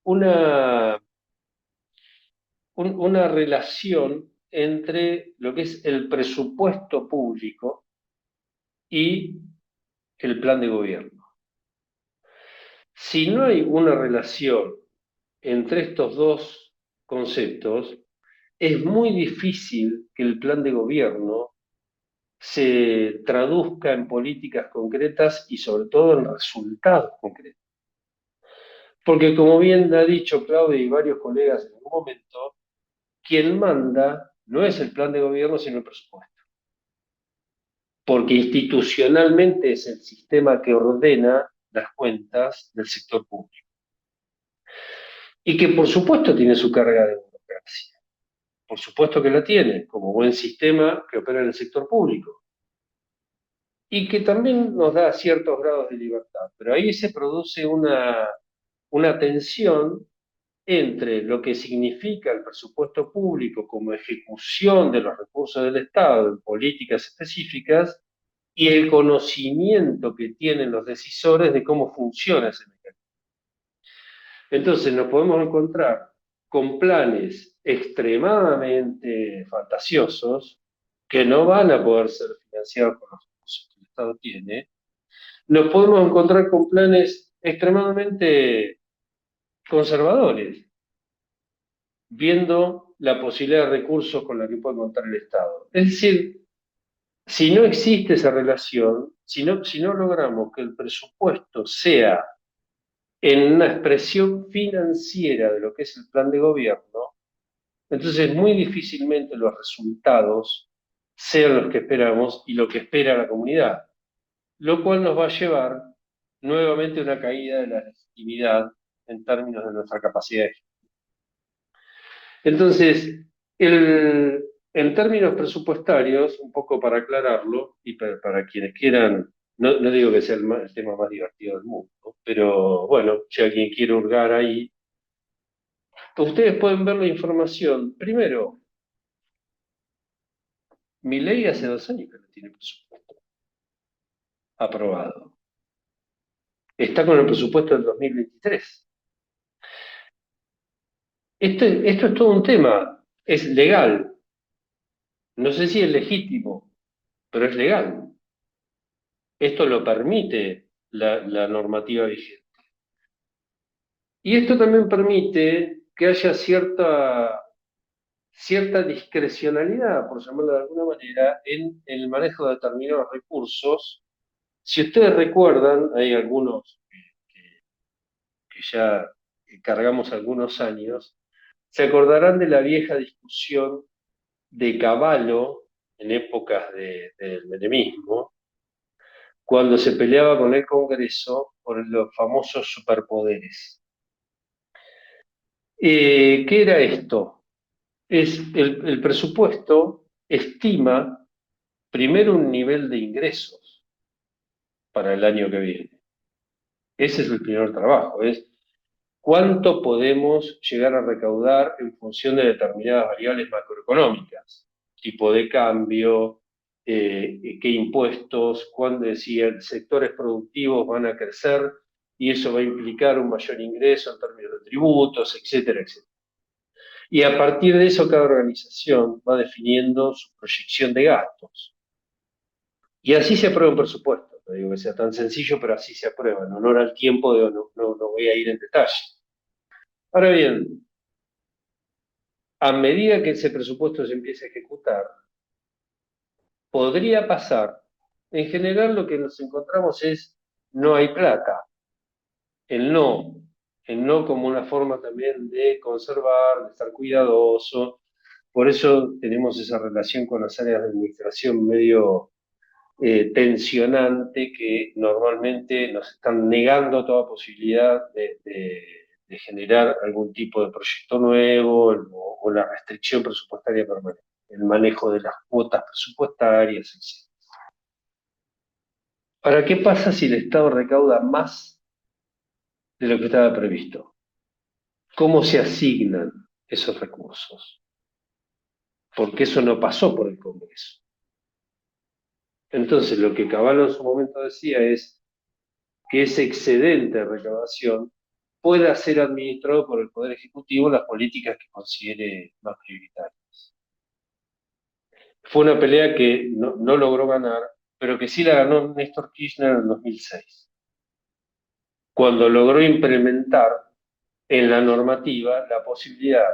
una relación entre lo que es el presupuesto público y el plan de gobierno. Si no hay una relación entre estos dos conceptos, es muy difícil que el plan de gobierno se traduzca en políticas concretas y sobre todo en resultados concretos. Porque como bien ha dicho Claudia y varios colegas en algún momento, quien manda no es el plan de gobierno, sino el presupuesto. Porque institucionalmente es el sistema que ordena las cuentas del sector público. Y que por supuesto tiene su carga de burocracia. Por supuesto que la tiene, como buen sistema que opera en el sector público. Y que también nos da ciertos grados de libertad. Pero ahí se produce una tensión entre lo que significa el presupuesto público como ejecución de los recursos del Estado en políticas específicas y el conocimiento que tienen los decisores de cómo funciona ese mecanismo. Entonces nos podemos encontrar con planes extremadamente fantasiosos que no van a poder ser financiados con los recursos que el Estado tiene. Nos podemos encontrar con planes extremadamente conservadores, viendo la posibilidad de recursos con la que puede contar el Estado. Es decir, si no existe esa relación, si no logramos que el presupuesto sea en una expresión financiera de lo que es el plan de gobierno, Entonces, muy difícilmente los resultados sean los que esperamos y lo que espera la comunidad, lo cual nos va a llevar nuevamente a una caída de la legitimidad en términos de nuestra capacidad. Entonces, en términos presupuestarios, un poco para aclararlo, y para quienes quieran, no digo que sea el tema más divertido del mundo, pero bueno, si alguien quiere hurgar ahí, ustedes pueden ver la información. Primero, Milei hace 2 años que no tiene presupuesto aprobado. Está con el presupuesto del 2023. Esto es todo un tema. Es legal. No sé si es legítimo, pero es legal. Esto lo permite la normativa vigente. Y esto también permite que haya cierta discrecionalidad, por llamarlo de alguna manera, en el manejo de determinados recursos. Si ustedes recuerdan, hay algunos que ya cargamos algunos años, se acordarán de la vieja discusión de Cavallo en épocas del menemismo, cuando se peleaba con el Congreso por los famosos superpoderes. ¿Qué era esto? El presupuesto estima primero un nivel de ingresos para el año que viene. Ese es el primer trabajo, es cuánto podemos llegar a recaudar en función de determinadas variables macroeconómicas, tipo de cambio, qué impuestos, cuándo si sectores productivos van a crecer y eso va a implicar un mayor ingreso en términos de tributos, etcétera, etcétera. Y a partir de eso cada organización va definiendo su proyección de gastos. Y así se aprueba un presupuesto. No digo que sea tan sencillo, pero así se aprueba. En honor al tiempo, no voy a ir en detalle. Ahora bien, a medida que ese presupuesto se empiece a ejecutar, podría pasar, en general lo que nos encontramos es no hay plata, el no, el no como una forma también de conservar, de estar cuidadoso. Por eso tenemos esa relación con las áreas de administración medio tensionante que normalmente nos están negando toda posibilidad de generar algún tipo de proyecto nuevo o la restricción presupuestaria permanente, el manejo de las cuotas presupuestarias, etc. Ahora, ¿qué pasa si el Estado recauda más de lo que estaba previsto? ¿Cómo se asignan esos recursos? Porque eso no pasó por el Congreso. Entonces, lo que Cavallo en su momento decía es que ese excedente de recaudación pueda ser administrado por el Poder Ejecutivo las políticas que considere más prioritarias. Fue una pelea que no logró ganar, pero que sí la ganó Néstor Kirchner en el 2006, cuando logró implementar en la normativa la posibilidad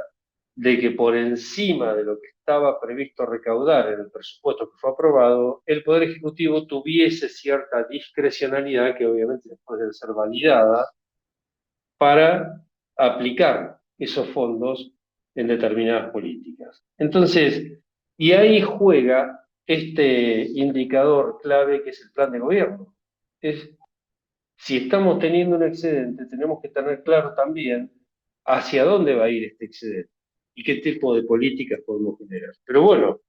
de que por encima de lo que estaba previsto recaudar en el presupuesto que fue aprobado, el Poder Ejecutivo tuviese cierta discrecionalidad que obviamente después debe ser validada para aplicar esos fondos en determinadas políticas. Entonces, y ahí juega este indicador clave que es el plan de gobierno. Si estamos teniendo un excedente, tenemos que tener claro también hacia dónde va a ir este excedente y qué tipo de políticas podemos generar. Pero bueno,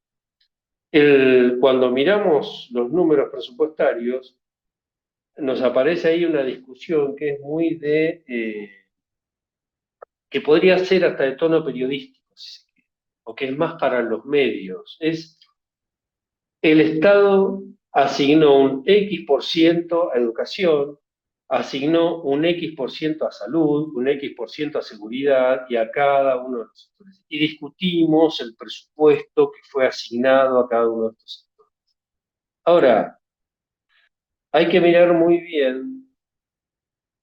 cuando miramos los números presupuestarios, nos aparece ahí una discusión que es muy que podría ser hasta de tono periodístico, si se quiere, o que es más para los medios. Es el Estado asignó un X% a educación, asignó un X% a salud, un X% a seguridad y a cada uno de los sectores. Y discutimos el presupuesto que fue asignado a cada uno de estos sectores. Ahora, hay que mirar muy bien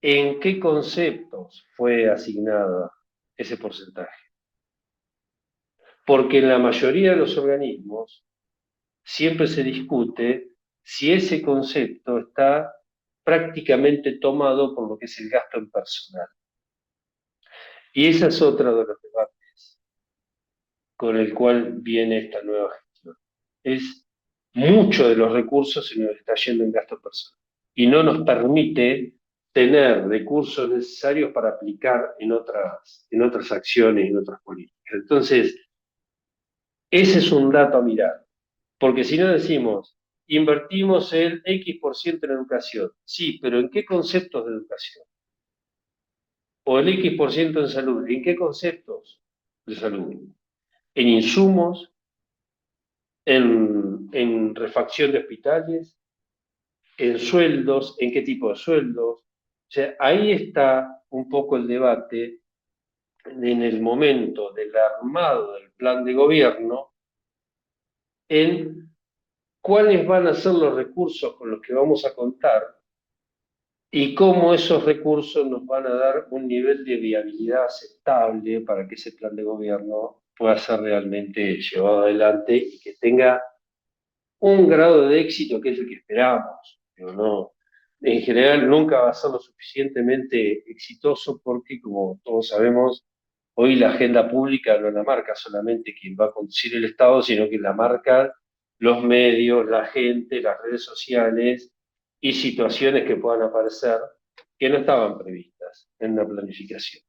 en qué conceptos fue asignado ese porcentaje. Porque en la mayoría de los organismos siempre se discute si ese concepto está prácticamente tomado por lo que es el gasto en personal. Y esa es otra de los debates con el cual viene esta nueva gestión. Es mucho de los recursos se nos está yendo en gasto personal y no nos permite tener recursos necesarios para aplicar en otras acciones, en otras políticas. Entonces, ese es un dato a mirar, porque si no decimos, invertimos el X% en educación, sí, pero ¿en qué conceptos de educación? O el X% en salud, ¿en qué conceptos de salud? ¿En insumos? ¿En refacción de hospitales? ¿En sueldos? ¿En qué tipo de sueldos? O sea, ahí está un poco el debate en el momento del armado del plan de gobierno en cuáles van a ser los recursos con los que vamos a contar y cómo esos recursos nos van a dar un nivel de viabilidad aceptable para que ese plan de gobierno pueda ser realmente llevado adelante y que tenga un grado de éxito que es el que esperamos. Pero no, en general nunca va a ser lo suficientemente exitoso porque, como todos sabemos, hoy la agenda pública no la marca solamente quien va a conducir el Estado, sino que la marca los medios, la gente, las redes sociales y situaciones que puedan aparecer que no estaban previstas en la planificación.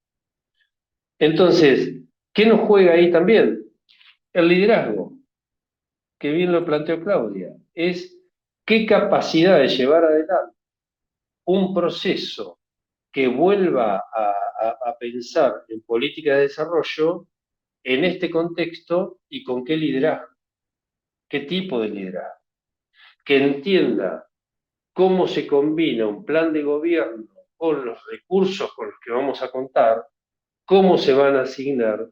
Entonces, ¿qué nos juega ahí también? El liderazgo, que bien lo planteó Claudia, es qué capacidad de llevar adelante un proceso que vuelva a pensar en política de desarrollo en este contexto y con qué liderazgo, qué tipo de liderazgo, que entienda cómo se combina un plan de gobierno con los recursos con los que vamos a contar, cómo se van a asignar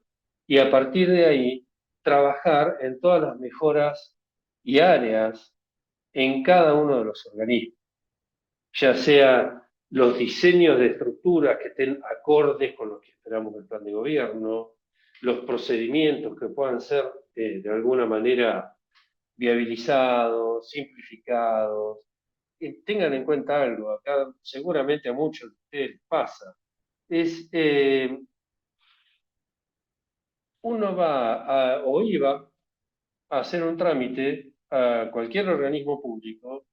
y a partir de ahí trabajar en todas las mejoras y áreas en cada uno de los organismos, ya sea los diseños de estructuras que estén acordes con lo que esperamos del plan de gobierno, los procedimientos que puedan ser de alguna manera viabilizados, simplificados. Y tengan en cuenta algo, acá seguramente a muchos de ustedes les pasa, es uno va o iba a hacer un trámite a cualquier organismo público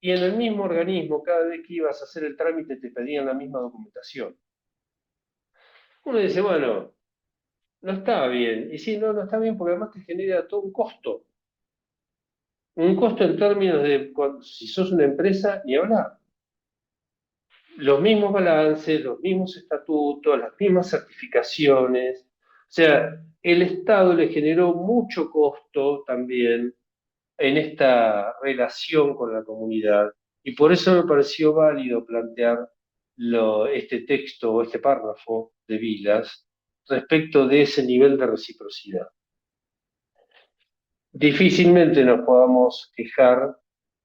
y en el mismo organismo, cada vez que ibas a hacer el trámite, te pedían la misma documentación. Uno dice, bueno, no está bien. Y sí, no está bien porque además te genera todo un costo. Un costo en términos de si sos una empresa, ni hablar. Los mismos balances, los mismos estatutos, las mismas certificaciones. O sea, el Estado le generó mucho costo también en esta relación con la comunidad. Y por eso me pareció válido plantear este texto o este párrafo de Vilas respecto de ese nivel de reciprocidad. Difícilmente nos podamos quejar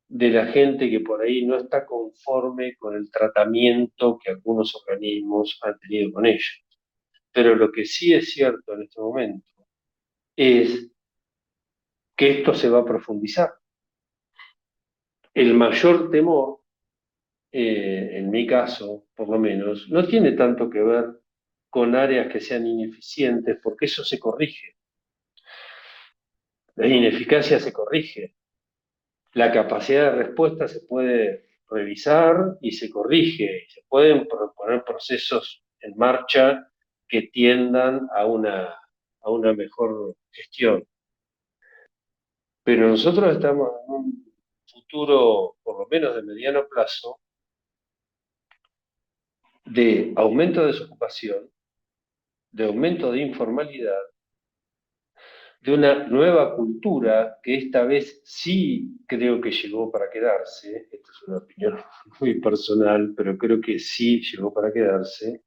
de la gente que por ahí no está conforme con el tratamiento que algunos organismos han tenido con ellos. Pero lo que sí es cierto en este momento es que esto se va a profundizar. El mayor temor, en mi caso por lo menos, no tiene tanto que ver con áreas que sean ineficientes, porque eso se corrige. La ineficacia se corrige. La capacidad de respuesta se puede revisar y se corrige. Se pueden poner procesos en marcha que tiendan a una mejor gestión. Pero nosotros estamos en un futuro, por lo menos de mediano plazo, de aumento de desocupación, de aumento de informalidad, de una nueva cultura que esta vez sí creo que llegó para quedarse. Esta es una opinión muy personal, pero creo que sí llegó para quedarse.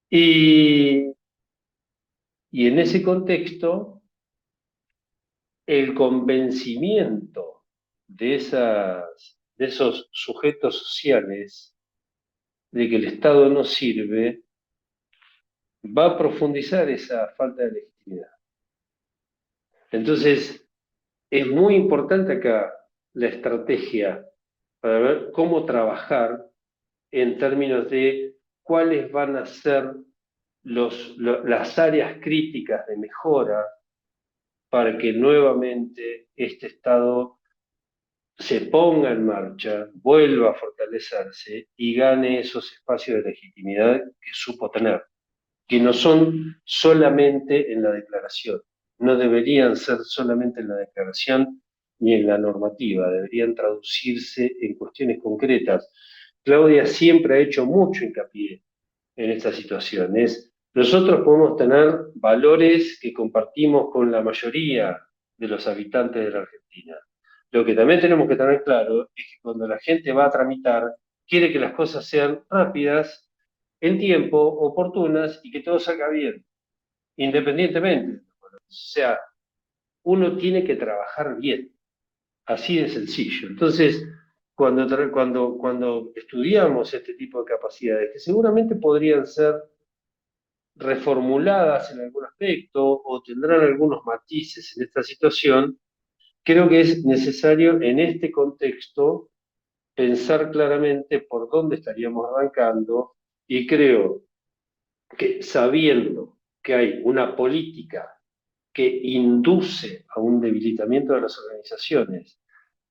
Y en ese contexto, el convencimiento de esos sujetos sociales de que el Estado no sirve, va a profundizar esa falta de legitimidad. Entonces, es muy importante acá la estrategia para ver cómo trabajar en términos de cuáles van a ser las áreas críticas de mejora para que nuevamente este Estado se ponga en marcha, vuelva a fortalecerse y gane esos espacios de legitimidad que supo tener, que no son solamente en la declaración, no deberían ser solamente en la declaración ni en la normativa, deberían traducirse en cuestiones concretas. Claudia siempre ha hecho mucho hincapié en esta situación. Nosotros podemos tener valores que compartimos con la mayoría de los habitantes de la Argentina. Lo que también tenemos que tener claro es que cuando la gente va a tramitar, quiere que las cosas sean rápidas, en tiempo, oportunas y que todo salga bien, independientemente. O sea, uno tiene que trabajar bien, así de sencillo. Entonces, cuando estudiamos este tipo de capacidades, que seguramente podrían ser reformuladas en algún aspecto o tendrán algunos matices en esta situación, creo que es necesario en este contexto pensar claramente por dónde estaríamos arrancando y creo que sabiendo que hay una política que induce a un debilitamiento de las organizaciones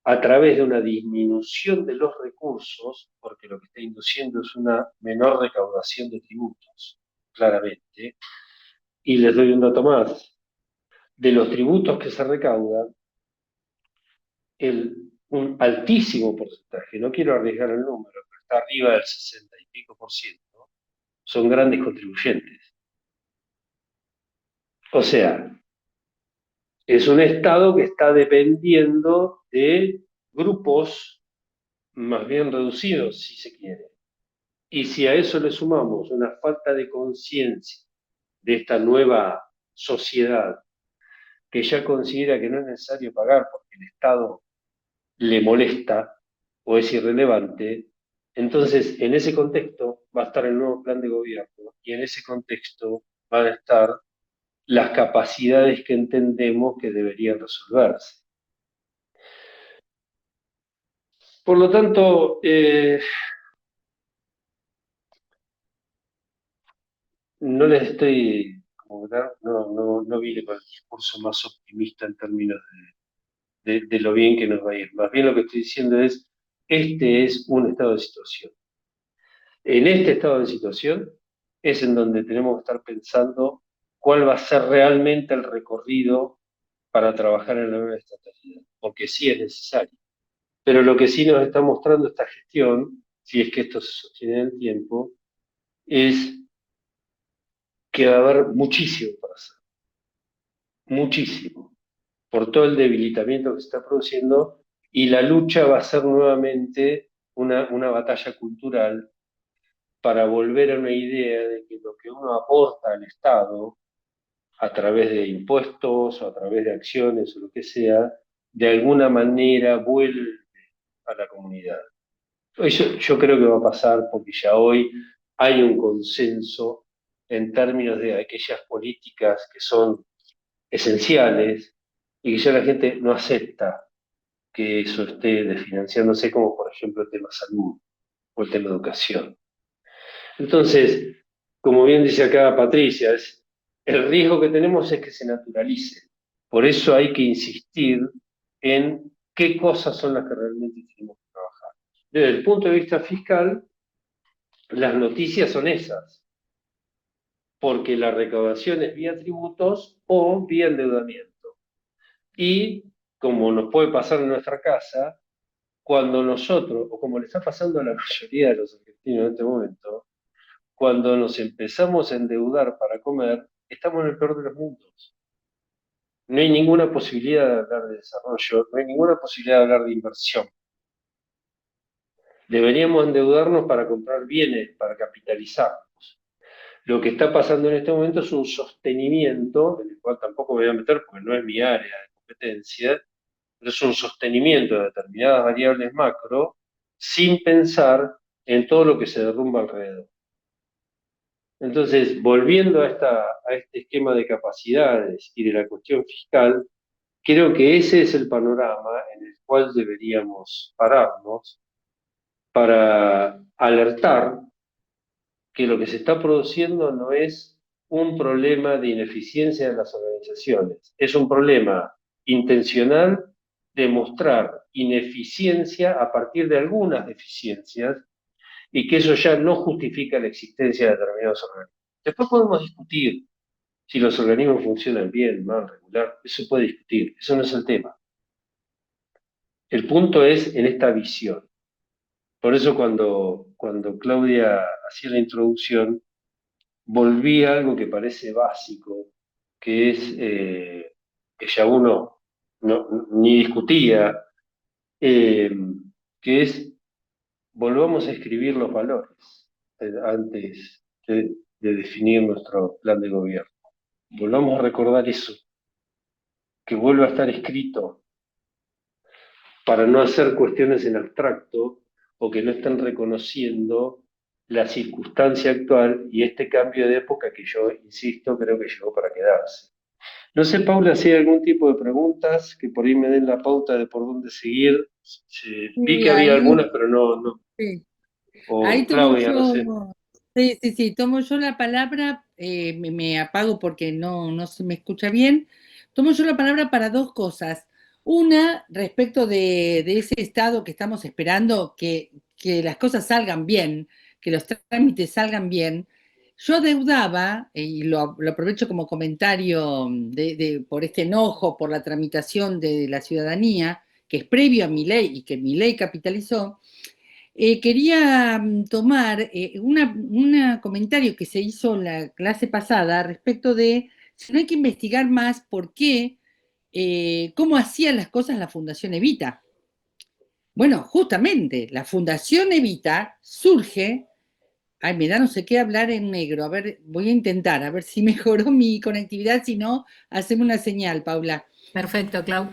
a través de una disminución de los recursos, porque lo que está induciendo es una menor recaudación de tributos, claramente. Y les doy un dato más. De los tributos que se recaudan, un altísimo porcentaje, no quiero arriesgar el número, pero está arriba del 60 y pico por ciento, son grandes contribuyentes. O sea, es un Estado que está dependiendo de grupos más bien reducidos, si se quiere. Y si a eso le sumamos una falta de conciencia de esta nueva sociedad, que ya considera que no es necesario pagar porque el Estado le molesta o es irrelevante, entonces en ese contexto va a estar el nuevo plan de gobierno y en ese contexto van a estar las capacidades que entendemos que deberían resolverse. Por lo tanto, no les estoy, no vine con el discurso más optimista en términos de lo bien que nos va a ir. Más bien lo que estoy diciendo es, este es un estado de situación. En este estado de situación es en donde tenemos que estar pensando cuál va a ser realmente el recorrido para trabajar en la nueva estatalidad, porque sí es necesario. Pero lo que sí nos está mostrando esta gestión, si es que esto se sostiene en el tiempo, es que va a haber muchísimo para hacer, muchísimo, por todo el debilitamiento que se está produciendo, y la lucha va a ser nuevamente una batalla cultural para volver a una idea de que lo que uno aporta al Estado, a través de impuestos o a través de acciones o lo que sea, de alguna manera vuelve a la comunidad. Yo creo que va a pasar porque ya hoy hay un consenso en términos de aquellas políticas que son esenciales y que ya la gente no acepta que eso esté desfinanciándose, como por ejemplo el tema salud o el tema educación. Entonces, como bien dice acá Patricia, el riesgo que tenemos es que se naturalice. Por eso hay que insistir en qué cosas son las que realmente tenemos que trabajar. Desde el punto de vista fiscal, las noticias son esas, porque la recaudación es vía tributos o vía endeudamiento. Y como nos puede pasar en nuestra casa, cuando nosotros, o como le está pasando a la mayoría de los argentinos en este momento, cuando nos empezamos a endeudar para comer, estamos en el peor de los mundos. No hay ninguna posibilidad de hablar de desarrollo, no hay ninguna posibilidad de hablar de inversión. Deberíamos endeudarnos para comprar bienes, para capitalizarnos. Lo que está pasando en este momento es un sostenimiento, en el cual tampoco me voy a meter porque no es mi área de competencia, pero es un sostenimiento de determinadas variables macro sin pensar en todo lo que se derrumba alrededor. Entonces, volviendo a este esquema de capacidades y de la cuestión fiscal, creo que ese es el panorama en el cual deberíamos pararnos para alertar que lo que se está produciendo no es un problema de ineficiencia de las organizaciones, es un problema intencional de mostrar ineficiencia a partir de algunas deficiencias y que eso ya no justifica la existencia de determinados organismos. Después podemos discutir si los organismos funcionan bien, mal, regular, eso se puede discutir, eso no es el tema. El punto es en esta visión. Por eso cuando Claudia hacía la introducción, volví a algo que parece básico, que es que ya uno ni discutía, eh, que es volvamos a escribir los valores antes de definir nuestro plan de gobierno. Volvamos a recordar eso, que vuelva a estar escrito para no hacer cuestiones en abstracto o que no estén reconociendo la circunstancia actual y este cambio de época que yo, insisto, creo que llegó para quedarse. No sé, Paula, si hay algún tipo de preguntas que por ahí me den la pauta de por dónde seguir. Vi Sí, que había ahí, algunas, pero no. sí. Ahí O tomo Claudia, no sé. yo, sí, tomo yo la palabra, me apago porque no se me escucha bien. Tomo yo la palabra para dos cosas. Una, respecto de ese estado que estamos esperando, que las cosas salgan bien, que los trámites salgan bien. Yo deudaba, y lo aprovecho como comentario por este enojo por la tramitación de la ciudadanía, que es previo a mi ley y que mi ley capitalizó. Quería tomar un comentario que se hizo en la clase pasada respecto de si no hay que investigar más por qué, cómo hacía las cosas la Fundación Evita. Bueno, justamente, la Fundación Evita surge, ay, me da no sé qué hablar en negro, a ver, voy a intentar, a ver si mejoró mi conectividad, si no, hacemos una señal, Paula. Perfecto, Clau.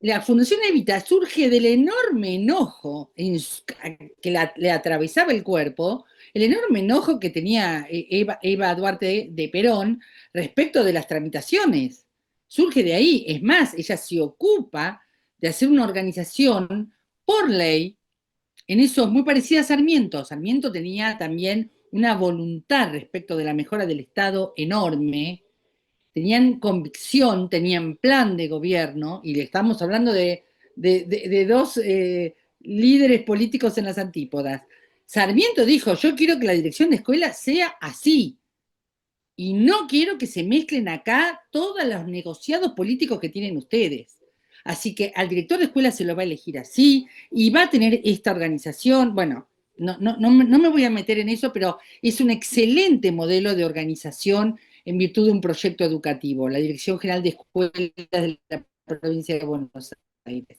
La Fundación Evita surge del enorme enojo que le atravesaba el cuerpo, el enorme enojo que tenía Eva Duarte de Perón respecto de las tramitaciones. Surge de ahí. Es más, ella se ocupa de hacer una organización por ley, en eso es muy parecida a Sarmiento. Sarmiento tenía también una voluntad respecto de la mejora del Estado enorme, tenían convicción, tenían plan de gobierno, y le estamos hablando de dos líderes políticos en las antípodas. Sarmiento dijo, yo quiero que la dirección de escuela sea así, y no quiero que se mezclen acá todos los negociados políticos que tienen ustedes. Así que al director de escuela se lo va a elegir así, y va a tener esta organización, bueno, no me voy a meter en eso, pero es un excelente modelo de organización en virtud de un proyecto educativo, la Dirección General de Escuelas de la provincia de Buenos Aires.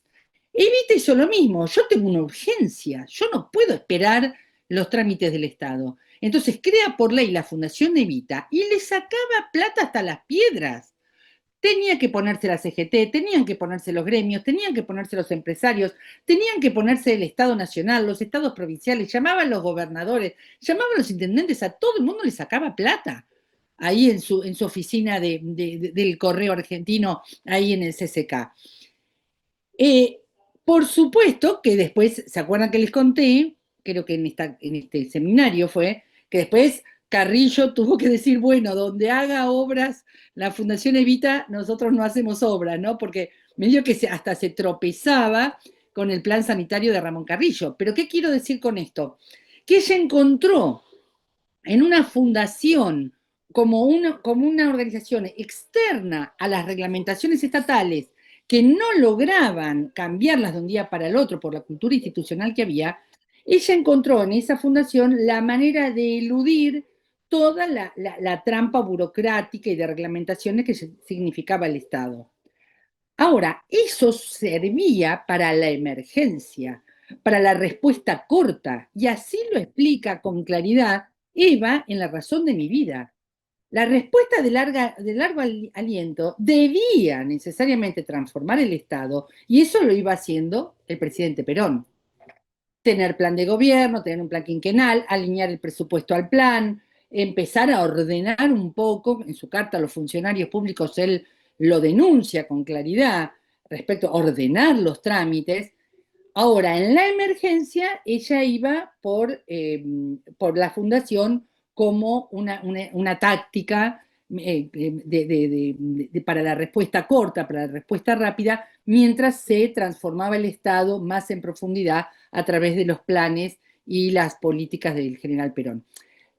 Evita hizo lo mismo, yo tengo una urgencia, yo no puedo esperar los trámites del Estado. Entonces crea por ley la Fundación Evita y le sacaba plata hasta las piedras. Tenía que ponerse la CGT, tenían que ponerse los gremios, tenían que ponerse los empresarios, tenían que ponerse el Estado Nacional, los estados provinciales, llamaban los gobernadores, llamaban los intendentes, a todo el mundo le sacaba plata ahí en su oficina del Correo Argentino, ahí en el CCK. Por supuesto que después, ¿se acuerdan que les conté? Creo que en este seminario fue, que después Carrillo tuvo que decir, bueno, donde haga obras la Fundación Evita, nosotros no hacemos obras, ¿no? Porque medio que hasta se tropezaba con el plan sanitario de Ramón Carrillo. Pero ¿qué quiero decir con esto? Que ella encontró en una fundación como una organización externa a las reglamentaciones estatales que no lograban cambiarlas de un día para el otro por la cultura institucional que había, ella encontró en esa fundación la manera de eludir toda la trampa burocrática y de reglamentaciones que significaba el Estado. Ahora, eso servía para la emergencia, para la respuesta corta, y así lo explica con claridad Eva en La razón de mi vida. La respuesta de largo aliento debía necesariamente transformar el Estado, y eso lo iba haciendo el presidente Perón. Tener plan de gobierno, tener un plan quinquenal, alinear el presupuesto al plan, empezar a ordenar un poco, en su carta a los funcionarios públicos él lo denuncia con claridad respecto a ordenar los trámites. Ahora, en la emergencia, ella iba por la fundación como una táctica para la respuesta corta, para la respuesta rápida, mientras se transformaba el Estado más en profundidad a través de los planes y las políticas del general Perón.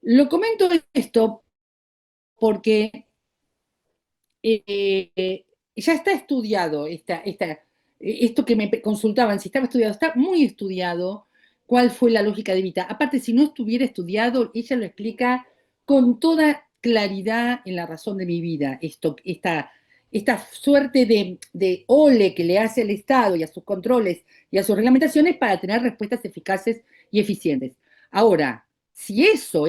Lo comento esto porque ya está estudiado esto que me consultaban, si estaba estudiado, está muy estudiado cuál fue la lógica de Evita. Aparte, si no estuviera estudiado, ella lo explica con toda claridad en La razón de mi vida, esta suerte de ole que le hace al Estado y a sus controles y a sus reglamentaciones para tener respuestas eficaces y eficientes. Ahora, si esa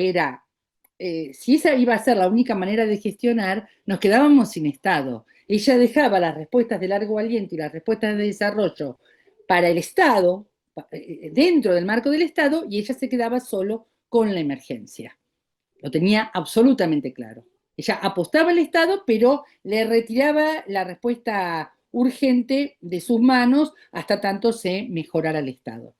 iba a ser la única manera de gestionar, nos quedábamos sin Estado. Ella dejaba las respuestas de largo aliento y las respuestas de desarrollo para el Estado, dentro del marco del Estado, y ella se quedaba solo con la emergencia. Lo tenía absolutamente claro. Ella apostaba al Estado, pero le retiraba la respuesta urgente de sus manos hasta tanto se mejorara el Estado.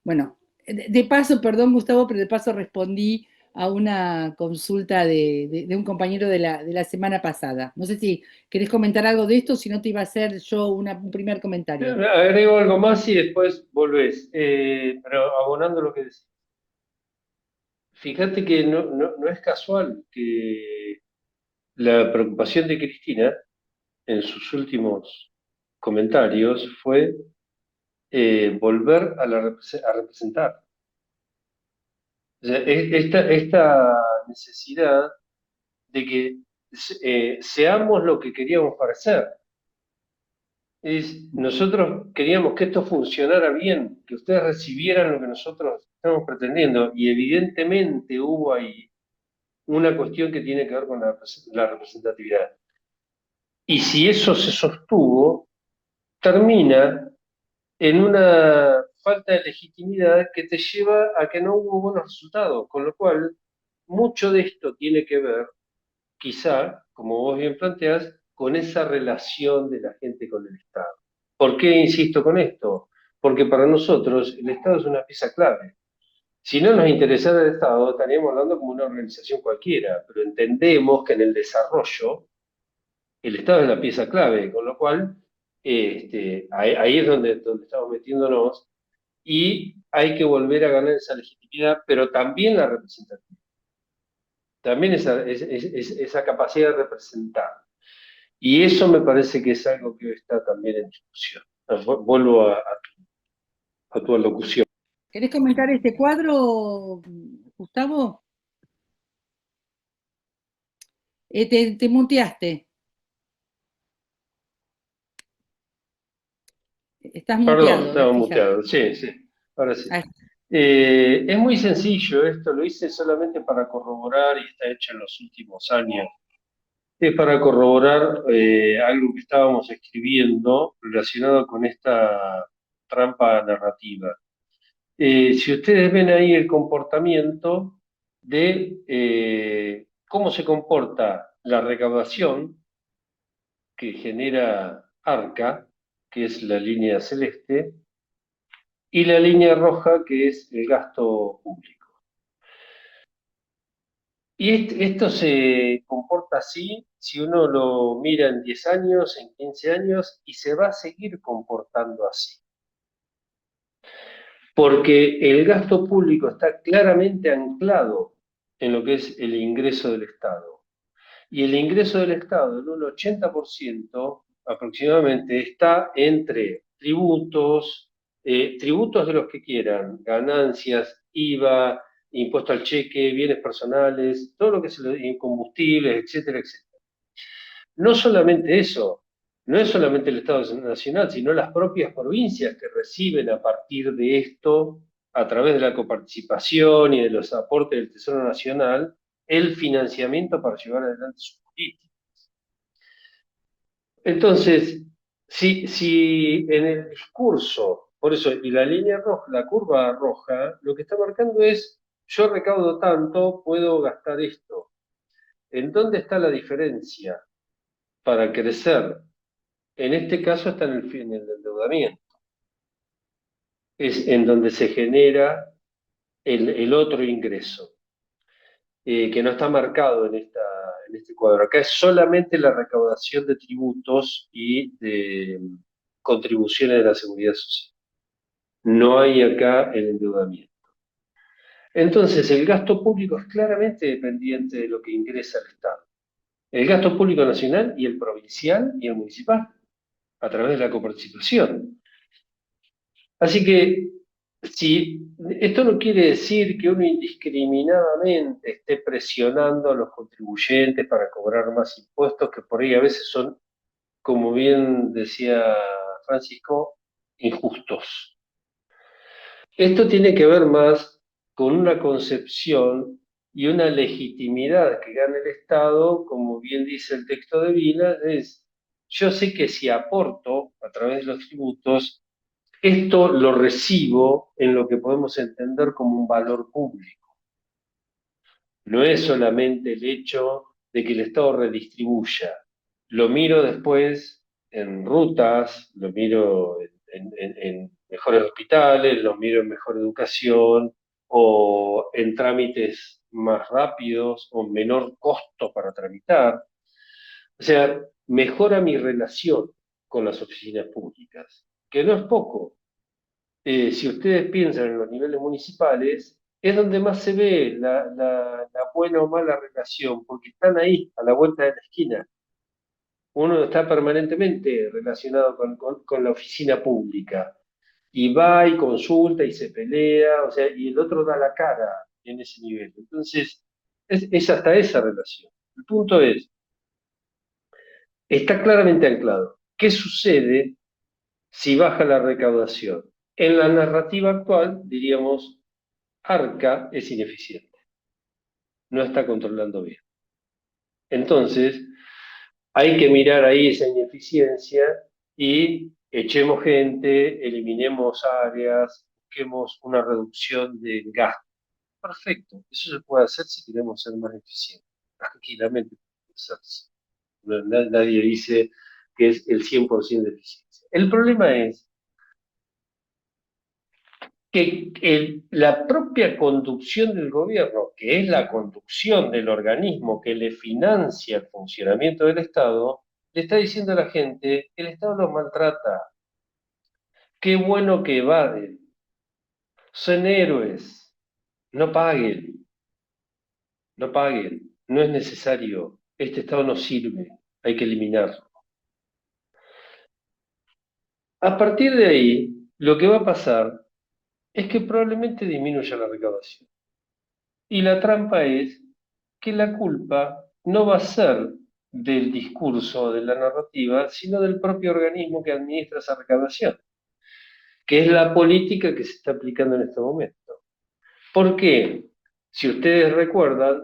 Bueno, de paso, perdón Gustavo, pero de paso respondí a una consulta de un compañero de la semana pasada. No sé si querés comentar algo de esto, si no te iba a hacer yo un primer comentario. Agrego algo más y después volvés, pero abonando lo que decís. Fíjate que no es casual que la preocupación de Cristina en sus últimos comentarios fue volver a representar. O sea, esta necesidad de que seamos lo que queríamos parecer. Nosotros queríamos que esto funcionara bien, que ustedes recibieran lo que nosotros estamos pretendiendo, y evidentemente hubo ahí una cuestión que tiene que ver con la representatividad. Y si eso se sostuvo, termina en una falta de legitimidad que te lleva a que no hubo buenos resultados, con lo cual mucho de esto tiene que ver, quizá, como vos bien planteás, con esa relación de la gente con el Estado. ¿Por qué insisto con esto? Porque para nosotros el Estado es una pieza clave. Si no nos interesara el Estado, estaríamos hablando como una organización cualquiera, pero entendemos que en el desarrollo el Estado es la pieza clave, con lo cual ahí es donde estamos metiéndonos y hay que volver a ganar esa legitimidad, pero también la representatividad, también esa capacidad de representar. Y eso me parece que es algo que está también en discusión. Vuelvo a tu alocución. ¿Querés comentar este cuadro, Gustavo? Te muteaste. Estás Perdón, muteado, estaba fíjate. muteado. Sí, sí, ahora sí. Ah, Es muy sencillo esto, lo hice solamente para corroborar y está hecho en los últimos años. Es para corroborar algo que estábamos escribiendo relacionado con esta trampa narrativa. Si ustedes ven ahí el comportamiento de cómo se comporta la recaudación que genera ARCA, que es la línea celeste, y la línea roja, que es el gasto público. Y esto se comporta así si uno lo mira en 10 años, en 15 años, y se va a seguir comportando así. Porque el gasto público está claramente anclado en lo que es el ingreso del Estado. Y el ingreso del Estado, en un 80% aproximadamente, está entre tributos, tributos de los que quieran, ganancias, IVA, impuesto al cheque, bienes personales, todo lo que se le combustibles, etcétera, etcétera. No solamente eso, no es solamente el Estado Nacional, sino las propias provincias que reciben a partir de esto, a través de la coparticipación y de los aportes del Tesoro Nacional, el financiamiento para llevar adelante sus políticas. Entonces, si en el discurso, por eso, y la línea roja, la curva roja, lo que está marcando es, yo recaudo tanto, puedo gastar esto. ¿En dónde está la diferencia para crecer? En este caso está en el endeudamiento. Es en donde se genera el otro ingreso. que no está marcado en este cuadro. Acá es solamente la recaudación de tributos y de contribuciones de la seguridad social. No hay acá el endeudamiento. Entonces, el gasto público es claramente dependiente de lo que ingresa el Estado. El gasto público nacional y el provincial y el municipal, a través de la coparticipación. Así que, si esto no quiere decir que uno indiscriminadamente esté presionando a los contribuyentes para cobrar más impuestos, que por ahí a veces son, como bien decía Francisco, injustos. Esto tiene que ver más con una concepción y una legitimidad que gana el Estado, como bien dice el texto de Vila, es, yo sé que si aporto a través de los tributos, esto lo recibo en lo que podemos entender como un valor público. No es solamente el hecho de que el Estado redistribuya. Lo miro después en rutas, lo miro en mejores hospitales, lo miro en mejor educación o en trámites más rápidos o menor costo para tramitar. O sea, mejora mi relación con las oficinas públicas, que no es poco. Si ustedes piensan en los niveles municipales, es donde más se ve la buena o mala relación, porque están ahí, a la vuelta de la esquina. Uno está permanentemente relacionado con la oficina pública y va y consulta y se pelea, o sea, y el otro da la cara en ese nivel. Entonces, es hasta esa relación. El punto es, está claramente anclado. ¿Qué sucede si baja la recaudación? En la narrativa actual, diríamos, Arca es ineficiente, no está controlando bien. Entonces, hay que mirar ahí esa ineficiencia y echemos gente, eliminemos áreas, busquemos una reducción de gasto. Perfecto, eso se puede hacer si queremos ser más eficientes. Tranquilamente puede hacerse. Nadie dice que es el 100% de eficiencia. El problema es que la propia conducción del gobierno, que es la conducción del organismo que le financia el funcionamiento del Estado, le está diciendo a la gente, el Estado los maltrata, qué bueno que evaden, son héroes, no paguen, no paguen, no es necesario, este Estado no sirve, hay que eliminarlo. A partir de ahí, lo que va a pasar es que probablemente disminuya la recaudación. Y la trampa es que la culpa no va a ser del discurso, de la narrativa, sino del propio organismo que administra esa recaudación, que es la política que se está aplicando en este momento. ¿Por qué? Si ustedes recuerdan,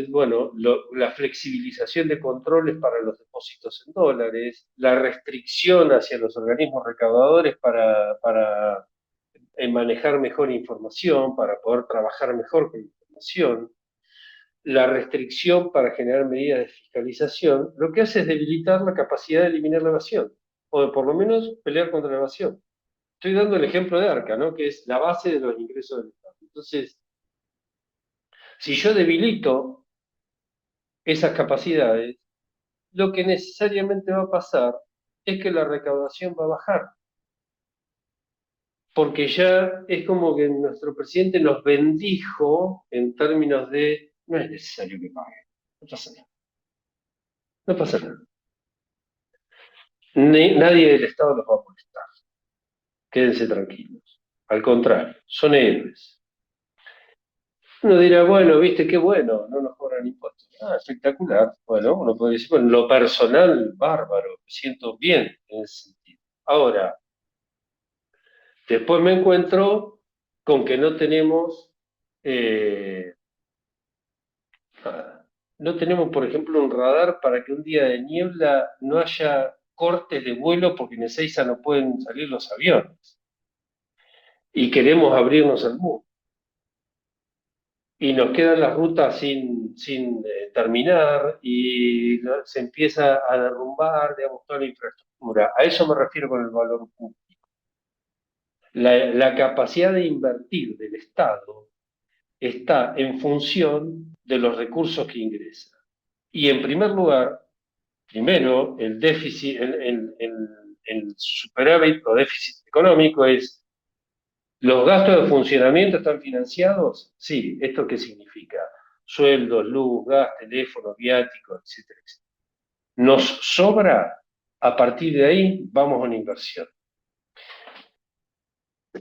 bueno, la flexibilización de controles para los depósitos en dólares, la restricción hacia los organismos recaudadores para manejar mejor información, para poder trabajar mejor con la información, la restricción para generar medidas de fiscalización, lo que hace es debilitar la capacidad de eliminar la evasión, o de por lo menos pelear contra la evasión. Estoy dando el ejemplo de Arca, ¿no? Que es la base de los ingresos del Estado. Entonces, si yo debilito esas capacidades, lo que necesariamente va a pasar es que la recaudación va a bajar. Porque ya es como que nuestro presidente nos bendijo en términos de no es necesario que pague, no pasa nada. No pasa nada. Nadie del Estado los va a molestar. Quédense tranquilos. Al contrario, son héroes. Uno dirá, bueno, viste, qué bueno, no nos cobran impuestos. Ah, espectacular. Bueno, uno puede decir, bueno, en lo personal, bárbaro, me siento bien en ese sentido. Ahora, después me encuentro con que no tenemos, eh, no tenemos, por ejemplo, un radar para que un día de niebla no haya cortes de vuelo porque en Ezeiza no pueden salir los aviones. Y queremos abrirnos al mundo. Y nos quedan las rutas sin terminar y se empieza a derrumbar, digamos, toda la infraestructura. A eso me refiero con el valor público. La capacidad de invertir del Estado está en función de los recursos que ingresan. Y en primer lugar, primero, el déficit, el superávit o déficit económico es, ¿los gastos de funcionamiento están financiados? Sí. ¿Esto qué significa? Sueldos, luz, gas, teléfono, viáticos, etcétera, etcétera. Nos sobra, a partir de ahí vamos a una inversión.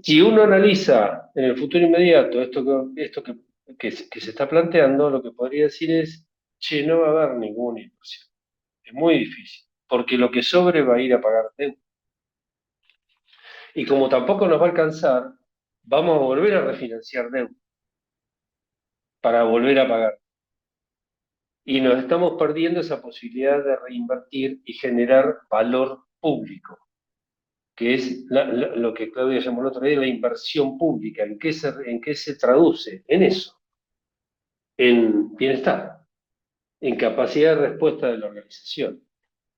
Si uno analiza en el futuro inmediato esto que se está planteando, lo que podría decir es, che, no va a haber ninguna inversión. Es muy difícil, porque lo que sobre va a ir a pagar deuda. Y como tampoco nos va a alcanzar, vamos a volver a refinanciar deuda para volver a pagar. Y nos estamos perdiendo esa posibilidad de reinvertir y generar valor público, que es lo que Claudia llamó el otro día la inversión pública. ¿En qué se traduce? En eso, en bienestar, en capacidad de respuesta de la organización.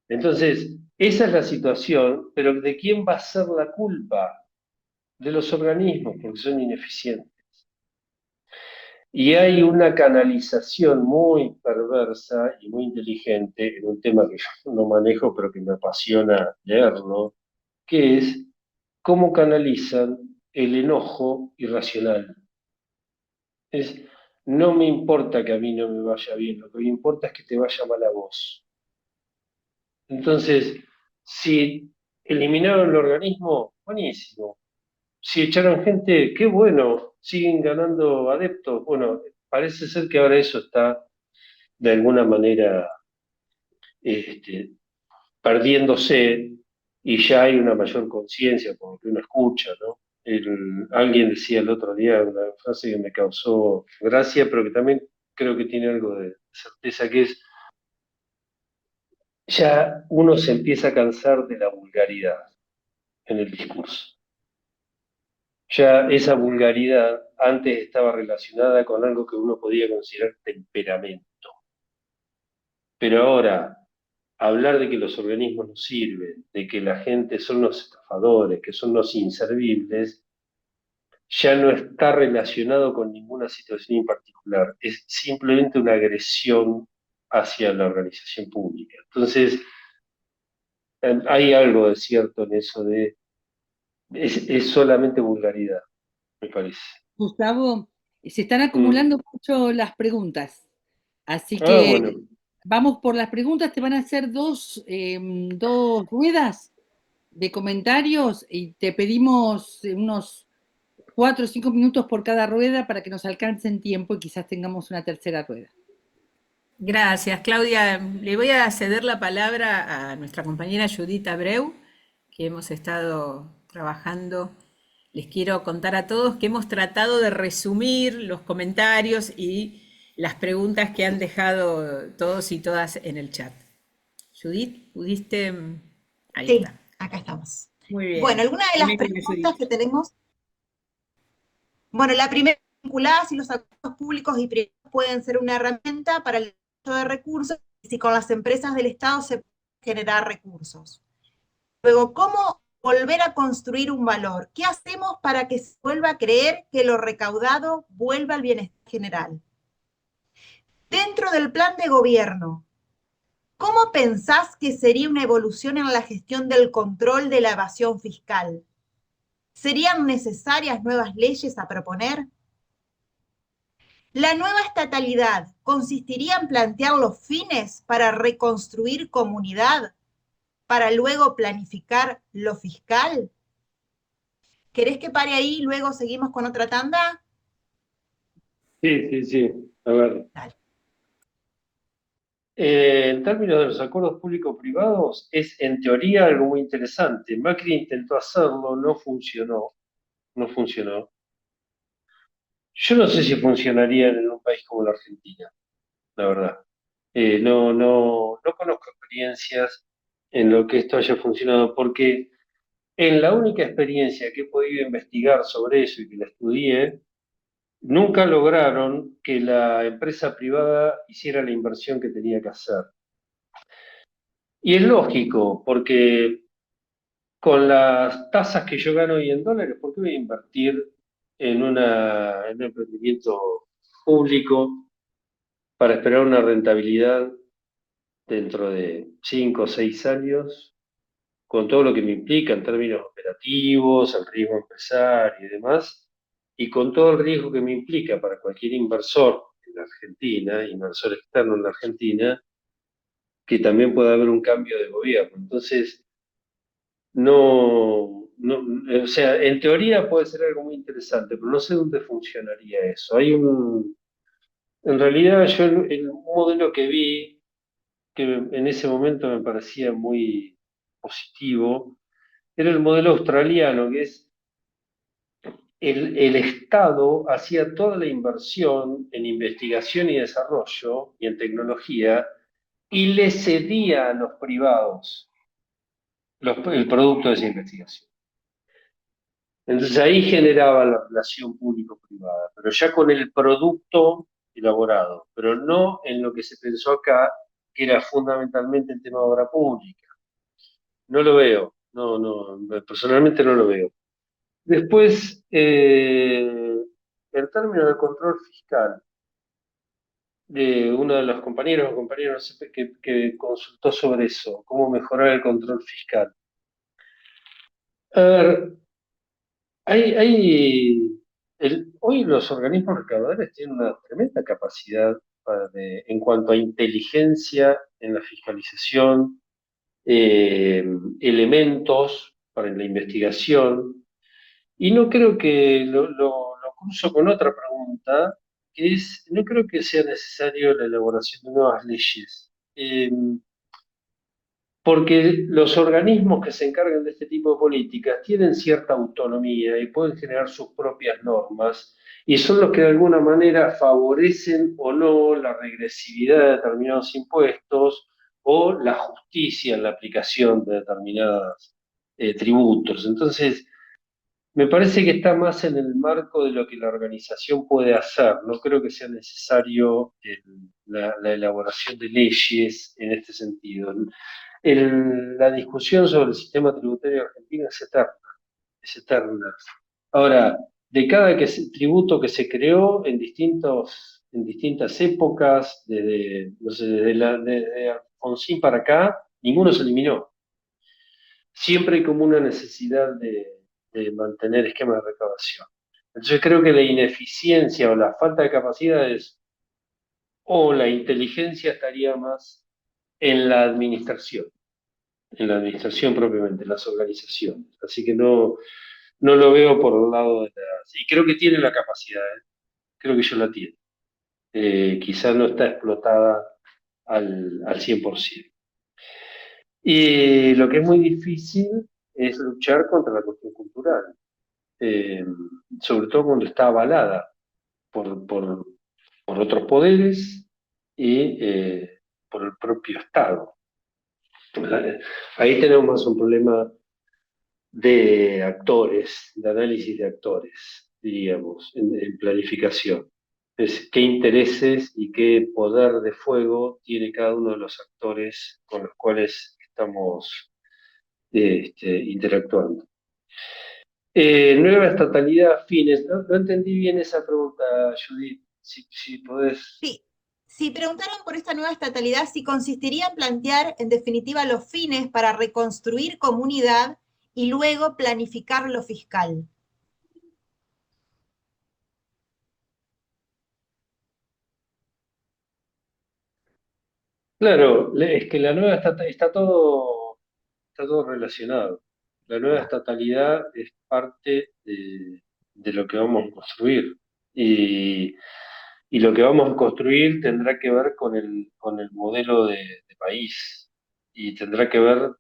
Entonces, esa es la situación, pero ¿de quién va a ser la culpa? De los organismos, porque son ineficientes. Y hay una canalización muy perversa y muy inteligente en un tema que yo no manejo, pero que me apasiona leerlo, que es cómo canalizan el enojo irracional. No me importa que a mí no me vaya bien, lo que me importa es que te vaya mal a vos. Entonces, si eliminaron el organismo, buenísimo. Si echaron gente, qué bueno, siguen ganando adeptos. Bueno, parece ser que ahora eso está de alguna manera este, perdiéndose y ya hay una mayor conciencia por lo que uno escucha, ¿no? Alguien decía el otro día una frase que me causó gracia, pero que también creo que tiene algo de certeza, que es, ya uno se empieza a cansar de la vulgaridad en el discurso. Ya esa vulgaridad antes estaba relacionada con algo que uno podía considerar temperamento. Pero ahora, hablar de que los organismos no sirven, de que la gente son los estafadores, que son los inservibles, ya no está relacionado con ninguna situación en particular. Es simplemente una agresión hacia la organización pública. Entonces, hay algo de cierto en eso de... Es solamente vulgaridad, me parece. Gustavo, se están Mm. acumulando mucho las preguntas, así Ah, que bueno. vamos por las preguntas. Te van a hacer dos ruedas de comentarios y te pedimos unos 4 o 5 minutos por cada rueda para que nos alcance en tiempo y quizás tengamos una tercera rueda. Gracias, Claudia. Le voy a ceder la palabra a nuestra compañera Judith Abreu, que hemos estado trabajando. Les quiero contar a todos que hemos tratado de resumir los comentarios y las preguntas que han dejado todos y todas en el chat. Judith, ¿pudiste? Ahí Sí, está. acá estamos. Muy Bueno, bien. algunas de las Dime, Judith. preguntas que tenemos, bueno, la primera, vinculada si los acuerdos públicos y privados pueden ser una herramienta para el desarrollo de recursos y si con las empresas del Estado se pueden generar recursos. Luego, ¿cómo volver a construir un valor? ¿Qué hacemos para que se vuelva a creer que lo recaudado vuelva al bienestar general? Dentro del plan de gobierno, ¿cómo pensás que sería una evolución en la gestión del control de la evasión fiscal? ¿Serían necesarias nuevas leyes a proponer? ¿La nueva estatalidad consistiría en plantear los fines para reconstruir comunidad, para luego planificar lo fiscal? ¿Querés que pare ahí y luego seguimos con otra tanda? Sí, sí, sí. A ver. Dale. En términos de los acuerdos público-privados, es en teoría algo muy interesante. Macri intentó hacerlo, no funcionó. No funcionó. Yo no sé si funcionaría en un país como la Argentina, la verdad. No conozco experiencias en lo que esto haya funcionado, porque en la única experiencia que he podido investigar sobre eso y que la estudié, nunca lograron que la empresa privada hiciera la inversión que tenía que hacer. Y es lógico, porque con las tasas que yo gano hoy en dólares, ¿por qué voy a invertir en un emprendimiento público para esperar una rentabilidad dentro de 5 o 6 años, con todo lo que me implica en términos operativos, el riesgo empresario y demás, y con todo el riesgo que me implica para cualquier inversor en la Argentina, inversor externo en la Argentina, que también pueda haber un cambio de gobierno. Entonces, o sea, en teoría puede ser algo muy interesante, pero no sé dónde funcionaría eso. En realidad yo un modelo que vi, que en ese momento me parecía muy positivo, era el modelo australiano, que es el Estado hacía toda la inversión en investigación y desarrollo y en tecnología y le cedía a los privados el producto de esa investigación. Entonces ahí generaba la relación público-privada, pero ya con el producto elaborado, pero no en lo que se pensó acá, que era fundamentalmente el tema de obra pública. No lo veo, personalmente no lo veo. Después, en términos de control fiscal, de uno de los compañeros o compañeras que consultó sobre eso, cómo mejorar el control fiscal. A ver, hoy los organismos recaudadores tienen una tremenda capacidad en cuanto a inteligencia en la fiscalización, elementos para la investigación, y no creo que lo cruzo con otra pregunta, que es, no creo que sea necesario la elaboración de nuevas leyes. Porque los organismos que se encargan de este tipo de políticas tienen cierta autonomía y pueden generar sus propias normas y son los que de alguna manera favorecen o no la regresividad de determinados impuestos o la justicia en la aplicación de determinados tributos. Entonces, me parece que está más en el marco de lo que la organización puede hacer. No creo que sea necesario la elaboración de leyes en este sentido. La discusión sobre el sistema tributario argentino es eterna, es eterna. Ahora, de cada tributo que se creó en distintas épocas, no sé, desde Alfonsín para acá, ninguno se eliminó. Siempre hay como una necesidad de mantener esquemas de recaudación. Entonces creo que la ineficiencia o la falta de capacidades o la inteligencia estaría más en la administración propiamente, en las organizaciones. Así que no lo veo por el lado de las... Y creo que tiene la capacidad, creo que yo la tiene. Quizás no está explotada al 100%. Y lo que es muy difícil es luchar contra la cuestión cultural, sobre todo cuando está avalada por otros poderes y por el propio Estado. Ahí tenemos más un problema de actores, de análisis de actores, diríamos, en planificación. Es qué intereses y qué poder de fuego tiene cada uno de los actores con los cuales estamos interactuando. Nueva estatalidad, fines. No entendí bien esa pregunta, Judith. Si podés. Sí, si preguntaron por esta nueva estatalidad, si consistiría en plantear, en definitiva, los fines para reconstruir comunidad y luego planificar lo fiscal. Claro, es que la nueva está todo relacionado. La nueva estatalidad es parte de lo que vamos a construir. Y, y lo que vamos a construir tendrá que ver con el modelo de país. Y tendrá que ver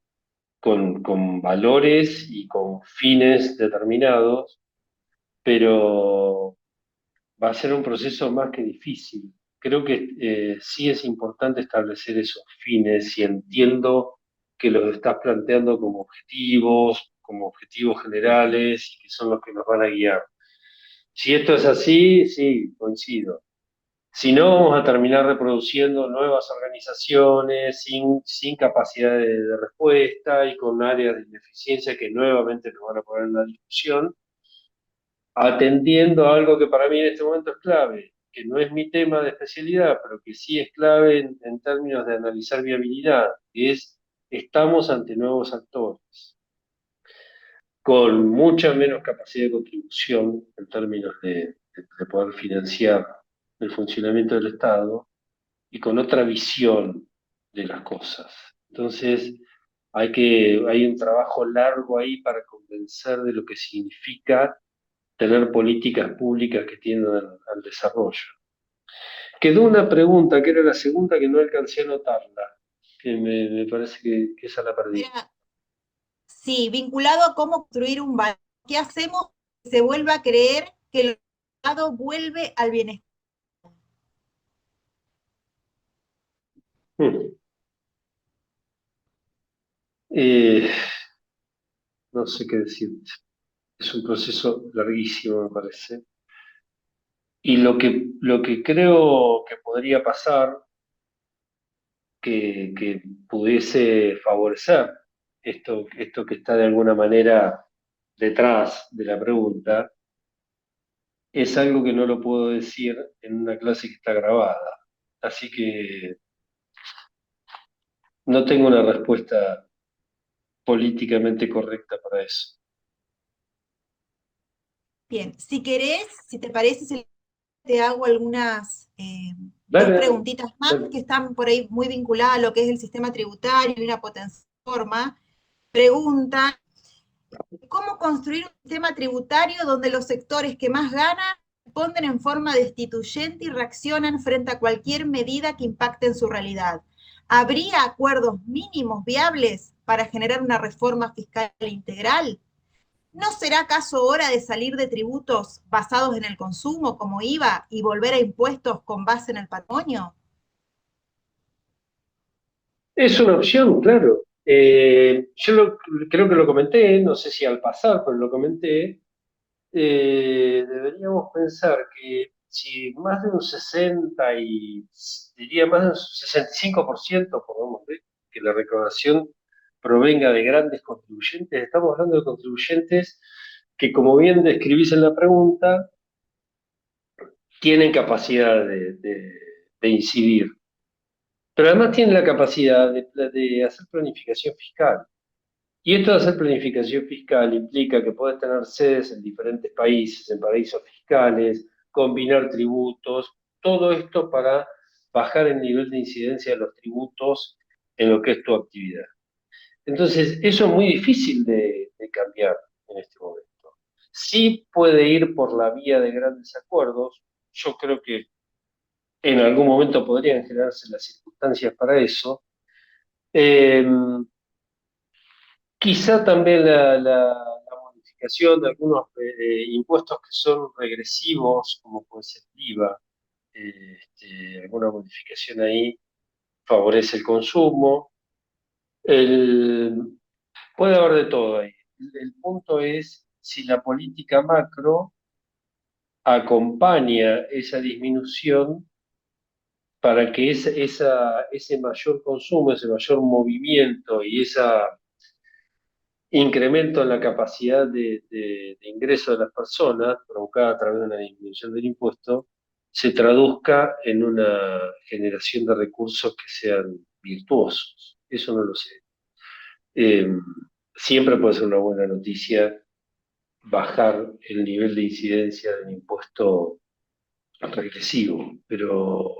con valores y con fines determinados, pero va a ser un proceso más que difícil. Creo que sí es importante establecer esos fines y entiendo que los estás planteando como objetivos generales y que son los que nos van a guiar. Si esto es así, sí, coincido. Si no, vamos a terminar reproduciendo nuevas organizaciones sin capacidad de respuesta y con áreas de ineficiencia que nuevamente nos van a poner en la discusión, atendiendo a algo que para mí en este momento es clave, que no es mi tema de especialidad, pero que sí es clave en términos de analizar viabilidad, que es, estamos ante nuevos actores, con mucha menos capacidad de contribución en términos de poder financiar el funcionamiento del Estado, y con otra visión de las cosas. Entonces, hay un trabajo largo ahí para convencer de lo que significa tener políticas públicas que tiendan al desarrollo. Quedó una pregunta, que era la segunda, que no alcancé a anotarla, que me parece que esa la perdí. Era, sí, vinculado a cómo construir un valor. ¿Qué hacemos que se vuelva a creer que el Estado vuelve al bienestar? Hmm. Eh, no sé qué decir. Es un proceso larguísimo, me parece. Y lo que creo que podría pasar, que pudiese favorecer esto que está de alguna manera detrás de la pregunta, es algo que no lo puedo decir en una clase que está grabada. Así que no tengo una respuesta políticamente correcta para eso. Bien, si querés, si te parece, te hago algunas dos Dale, dale, preguntitas más dale. que están por ahí muy vinculadas a lo que es el sistema tributario y una potencial forma. Pregunta, ¿cómo construir un sistema tributario donde los sectores que más ganan responden en forma destituyente y reaccionan frente a cualquier medida que impacte en su realidad? ¿Habría acuerdos mínimos viables para generar una reforma fiscal integral? ¿No será acaso hora de salir de tributos basados en el consumo, como IVA, y volver a impuestos con base en el patrimonio? Es una opción, claro. Creo que lo comenté, no sé si al pasar, pero lo comenté. Deberíamos pensar que si más de un 60 y diría más de un 65%, pongamos, que la recaudación provenga de grandes contribuyentes, estamos hablando de contribuyentes que, como bien describís en la pregunta, tienen capacidad de incidir, pero además tienen la capacidad de hacer planificación fiscal. Y esto de hacer planificación fiscal implica que puedes tener sedes en diferentes países, en paraísos fiscales, combinar tributos, todo esto para bajar el nivel de incidencia de los tributos en lo que es tu actividad. Entonces, eso es muy difícil de cambiar en este momento. Sí puede ir por la vía de grandes acuerdos. Yo creo que en algún momento podrían generarse las circunstancias para eso. Eh, Quizá también la modificación de algunos impuestos que son regresivos, como puede ser el IVA, alguna modificación ahí favorece el consumo. El- Puede haber de todo ahí. El punto es si la política macro acompaña esa disminución para que ese mayor consumo, ese mayor movimiento y esa incremento en la capacidad de ingreso de las personas, provocada a través de una disminución del impuesto, se traduzca en una generación de recursos que sean virtuosos. Eso no lo sé. Eh, Siempre puede ser una buena noticia bajar el nivel de incidencia del impuesto regresivo, pero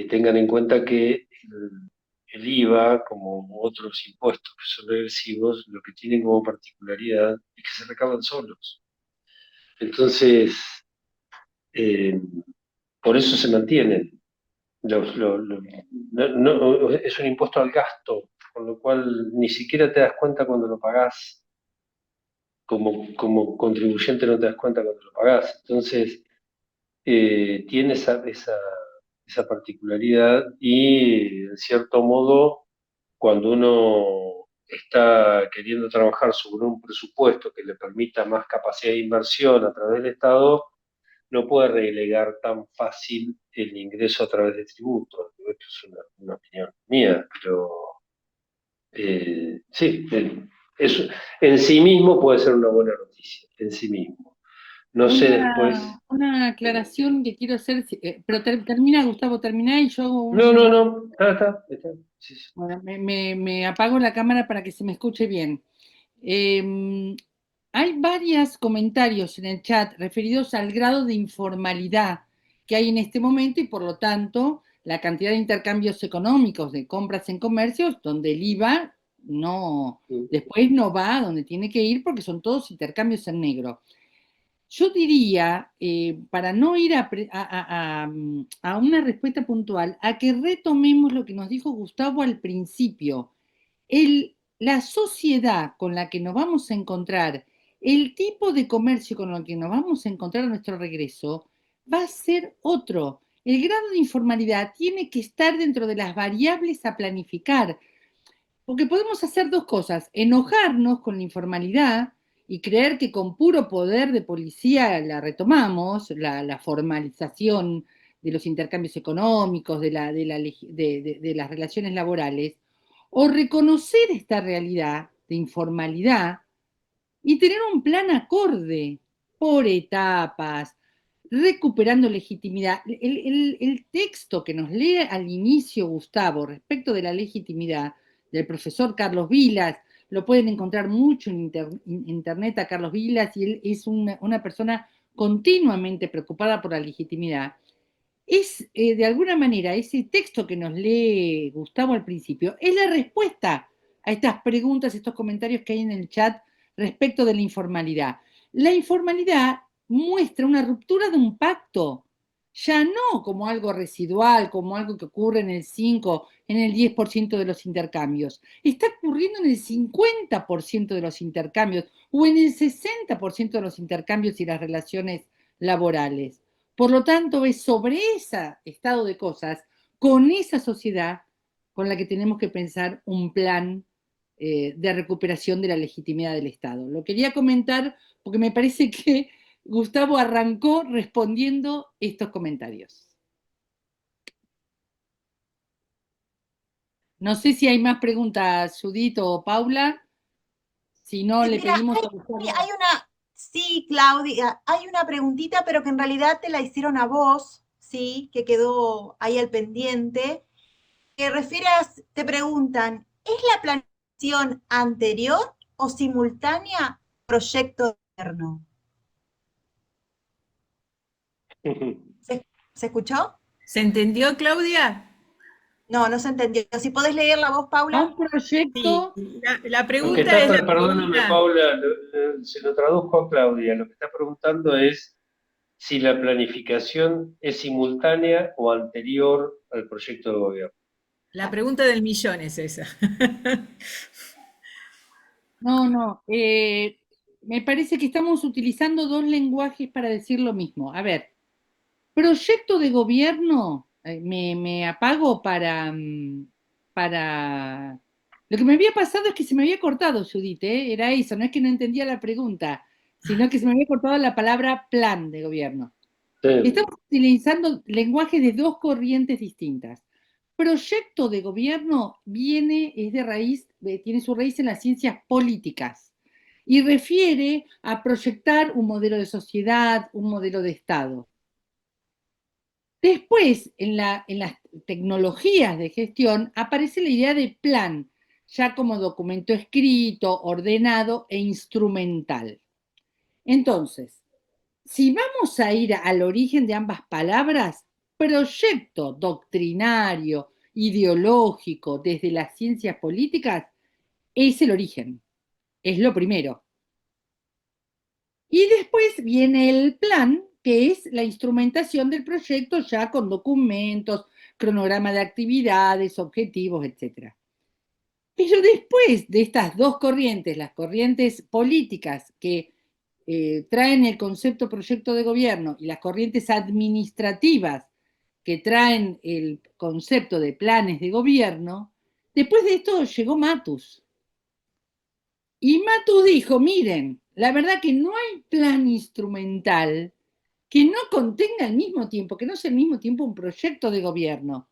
tengan en cuenta que el IVA, como otros impuestos que son regresivos, lo que tienen como particularidad es que se recaudan solos. Entonces, eh, por eso se mantienen. Es un impuesto al gasto, con lo cual ni siquiera te das cuenta cuando lo pagás. Como contribuyente no te das cuenta cuando lo pagás. Entonces, tiene esa particularidad y, en cierto modo, cuando uno está queriendo trabajar sobre un presupuesto que le permita más capacidad de inversión a través del Estado, no puede relegar tan fácil el ingreso a través de tributos. Esto es una opinión mía, pero sí, eso en sí mismo puede ser una buena noticia, en sí mismo. No sé después. Una aclaración que quiero hacer, pero termina, Gustavo, termina y yo hago No, no, no. Está. Sí, sí. Bueno, me apago la cámara para que se me escuche bien. Hay varios comentarios en el chat referidos al grado de informalidad que hay en este momento y por lo tanto la cantidad de intercambios económicos de compras en comercios donde el IVA después no va a donde tiene que ir porque son todos intercambios en negro. Yo diría, para no ir a una respuesta puntual, a que retomemos lo que nos dijo Gustavo al principio. La sociedad con la que nos vamos a encontrar, el tipo de comercio con el que nos vamos a encontrar a nuestro regreso, va a ser otro. El grado de informalidad tiene que estar dentro de las variables a planificar, porque podemos hacer dos cosas: enojarnos con la informalidad y creer que con puro poder de policía la retomamos, la formalización de los intercambios económicos, de las relaciones laborales, o reconocer esta realidad de informalidad y tener un plan acorde por etapas, recuperando legitimidad. El texto que nos lee al inicio Gustavo respecto de la legitimidad del profesor Carlos Vilas, lo pueden encontrar mucho en internet a Carlos Vilas, y él es una persona continuamente preocupada por la legitimidad. Es, de alguna manera, ese texto que nos lee Gustavo al principio, es la respuesta a estas preguntas, estos comentarios que hay en el chat respecto de la informalidad. La informalidad muestra una ruptura de un pacto, ya no como algo residual, como algo que ocurre en el 5, en el 10% de los intercambios. Está ocurriendo en el 50% de los intercambios o en el 60% de los intercambios y las relaciones laborales. Por lo tanto, es sobre ese estado de cosas, con esa sociedad, con la que tenemos que pensar un plan de recuperación de la legitimidad del Estado. Lo quería comentar porque me parece que Gustavo arrancó respondiendo estos comentarios. No sé si hay más preguntas, Judith o Paula. Si no, le Mira, pedimos a Gustavo. sí, Claudia, hay una preguntita, pero que en realidad te la hicieron a vos, sí, que quedó ahí al pendiente, que te preguntan, ¿es la planificación anterior o simultánea al proyecto de gobierno? ¿Se escuchó? ¿Se entendió, Claudia? No, no se entendió. Si podés leer la voz, A Paula. un proyecto. Sí, la Lo que pregunta está, es la perdóname, pregunta. Paula, se lo traduzco a Claudia. Lo que está preguntando es si la planificación es simultánea o anterior al proyecto de gobierno. La pregunta del millón es esa. No. Me parece que estamos utilizando dos lenguajes para decir lo mismo. A ver, proyecto de gobierno, me apago para... Lo que me había pasado es que se me había cortado, Judith, ¿eh? Era eso, no es que no entendía la pregunta, sino que se me había cortado la palabra plan de gobierno. Sí. Estamos utilizando lenguajes de dos corrientes distintas. Proyecto de gobierno tiene su raíz en las ciencias políticas y refiere a proyectar un modelo de sociedad, un modelo de Estado. Después, en las tecnologías de gestión, aparece la idea de plan, ya como documento escrito, ordenado e instrumental. Entonces, si vamos a ir al origen de ambas palabras, proyecto doctrinario, ideológico, desde las ciencias políticas, es el origen, es lo primero. Y después viene el plan, que es la instrumentación del proyecto ya con documentos, cronograma de actividades, objetivos, etc. Pero después de estas dos corrientes, las corrientes políticas que traen el concepto proyecto de gobierno y las corrientes administrativas que traen el concepto de planes de gobierno, después de esto llegó Matus. Y Matus dijo, miren, la verdad que no hay plan instrumental que no contenga al mismo tiempo, que no sea al mismo tiempo un proyecto de gobierno.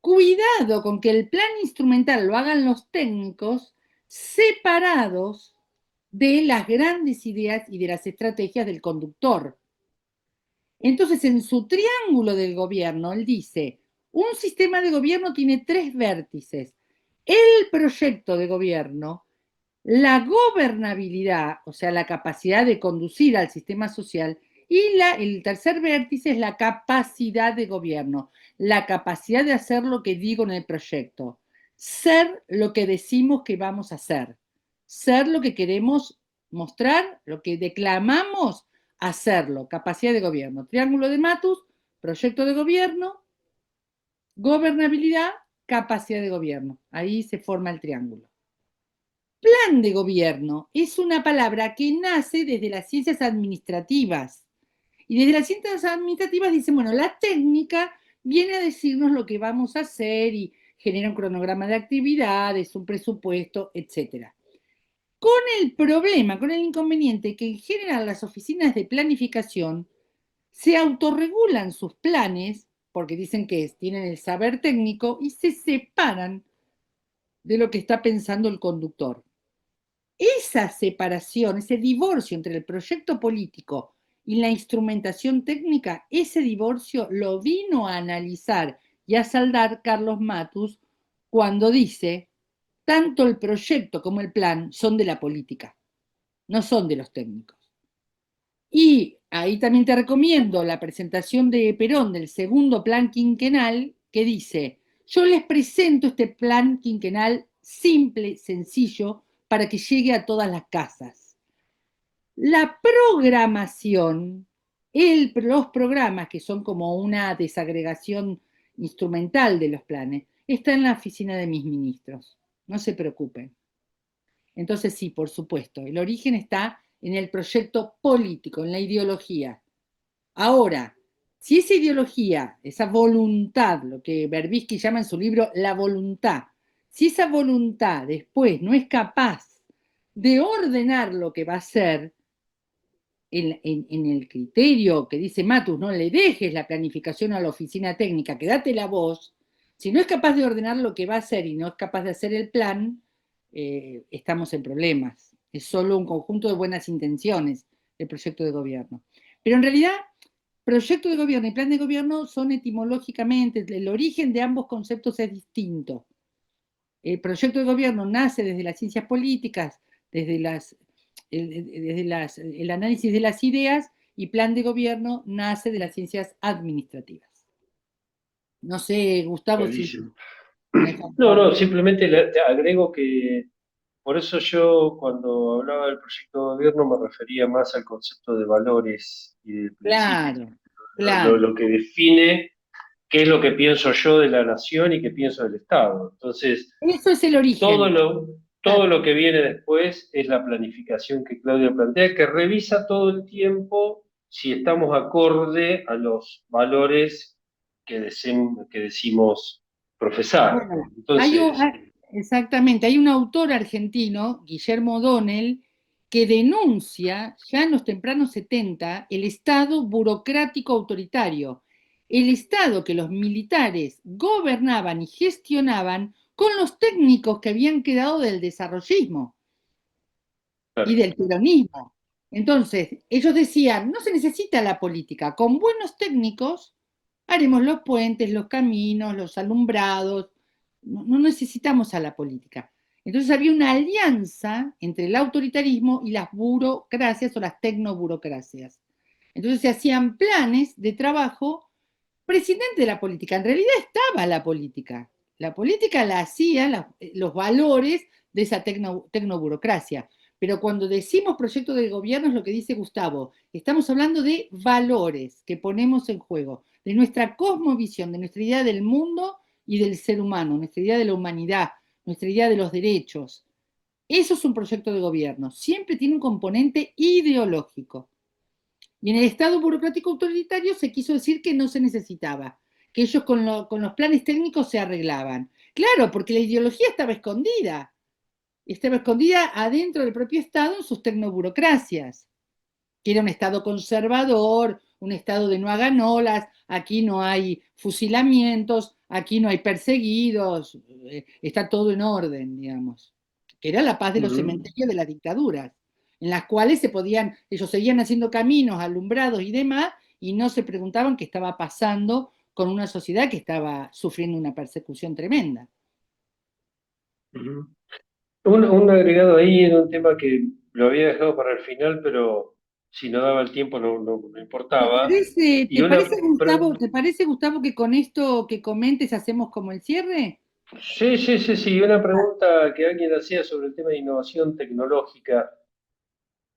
Cuidado con que el plan instrumental lo hagan los técnicos separados de las grandes ideas y de las estrategias del conductor. Entonces, en su triángulo del gobierno, él dice, un sistema de gobierno tiene 3 vértices. El proyecto de gobierno, la gobernabilidad, o sea, la capacidad de conducir al sistema social, y el tercer vértice es la capacidad de gobierno, la capacidad de hacer lo que digo en el proyecto, ser lo que decimos que vamos a hacer, ser lo que queremos mostrar, lo que declamamos, hacerlo, capacidad de gobierno. Triángulo de Matus, proyecto de gobierno, gobernabilidad, capacidad de gobierno. Ahí se forma el triángulo. Plan de gobierno es una palabra que nace desde las ciencias administrativas. Y desde las ciencias administrativas dicen, bueno, la técnica viene a decirnos lo que vamos a hacer y genera un cronograma de actividades, un presupuesto, etc. Con el problema, con el inconveniente que en general las oficinas de planificación se autorregulan sus planes, porque dicen que tienen el saber técnico, y se separan de lo que está pensando el conductor. Esa separación, ese divorcio entre el proyecto político y la instrumentación técnica, ese divorcio lo vino a analizar y a saldar Carlos Matus cuando dice, tanto el proyecto como el plan son de la política, no son de los técnicos. Y ahí también te recomiendo la presentación de Perón del segundo plan quinquenal, que dice, yo les presento este plan quinquenal simple, sencillo, para que llegue a todas las casas. La programación, los programas, que son como una desagregación instrumental de los planes, está en la oficina de mis ministros. No se preocupen. Entonces sí, por supuesto, el origen está en el proyecto político, en la ideología. Ahora, si esa ideología, esa voluntad, lo que Verbitsky llama en su libro la voluntad, si esa voluntad después no es capaz de ordenar lo que va a ser en el criterio que dice Matus, no le dejes la planificación a la oficina técnica, quédate la voz, si no es capaz de ordenar lo que va a hacer y no es capaz de hacer el plan, estamos en problemas. Es solo un conjunto de buenas intenciones el proyecto de gobierno. Pero en realidad, proyecto de gobierno y plan de gobierno son etimológicamente, el origen de ambos conceptos es distinto. El proyecto de gobierno nace desde las ciencias políticas, desde el análisis de las ideas, y plan de gobierno nace de las ciencias administrativas. No sé, Gustavo, Buenísimo. si me No, simplemente te agrego que por eso yo cuando hablaba del proyecto de gobierno me refería más al concepto de valores y de principios. Claro, claro. Lo que define qué es lo que pienso yo de la nación y qué pienso del Estado. Entonces, Eso es el origen. todo lo que viene después es la planificación que Claudia plantea, que revisa todo el tiempo si estamos acorde a los valores que decimos profesar. Bueno, Entonces, exactamente, hay un autor argentino, Guillermo O'Donnell, que denuncia ya en los tempranos 70 el Estado burocrático autoritario, el Estado que los militares gobernaban y gestionaban con los técnicos que habían quedado del desarrollismo y del peronismo. Entonces, ellos decían, no se necesita la política, con buenos técnicos haremos los puentes, los caminos, los alumbrados, no necesitamos a la política. Entonces había una alianza entre el autoritarismo y las burocracias o las tecnoburocracias. Entonces se hacían planes de trabajo presidente de la política. En realidad estaba la política. La política la hacían los valores de esa tecnoburocracia. Pero cuando decimos proyecto de gobierno es lo que dice Gustavo. Estamos hablando de valores que ponemos en juego, de nuestra cosmovisión, de nuestra idea del mundo y del ser humano, nuestra idea de la humanidad, nuestra idea de los derechos. Eso es un proyecto de gobierno. Siempre tiene un componente ideológico. Y en el Estado burocrático autoritario se quiso decir que no se necesitaba, que ellos con los planes técnicos se arreglaban. Claro, porque la ideología estaba escondida adentro del propio Estado en sus tecnoburocracias, que era un Estado conservador, un Estado de no hagan olas, aquí no hay fusilamientos, aquí no hay perseguidos, está todo en orden, digamos, que era la paz de los cementerios de las dictaduras. en las cuales ellos seguían haciendo caminos, alumbrados y demás, y no se preguntaban qué estaba pasando con una sociedad que estaba sufriendo una persecución tremenda. Ujú. Un agregado ahí en un tema que lo había dejado para el final, pero si no daba el tiempo no ¿Te importaba. parece, Y ¿te parece, Gustavo, que con esto que comentes hacemos como el cierre? sí, una pregunta que alguien hacía sobre el tema de innovación tecnológica,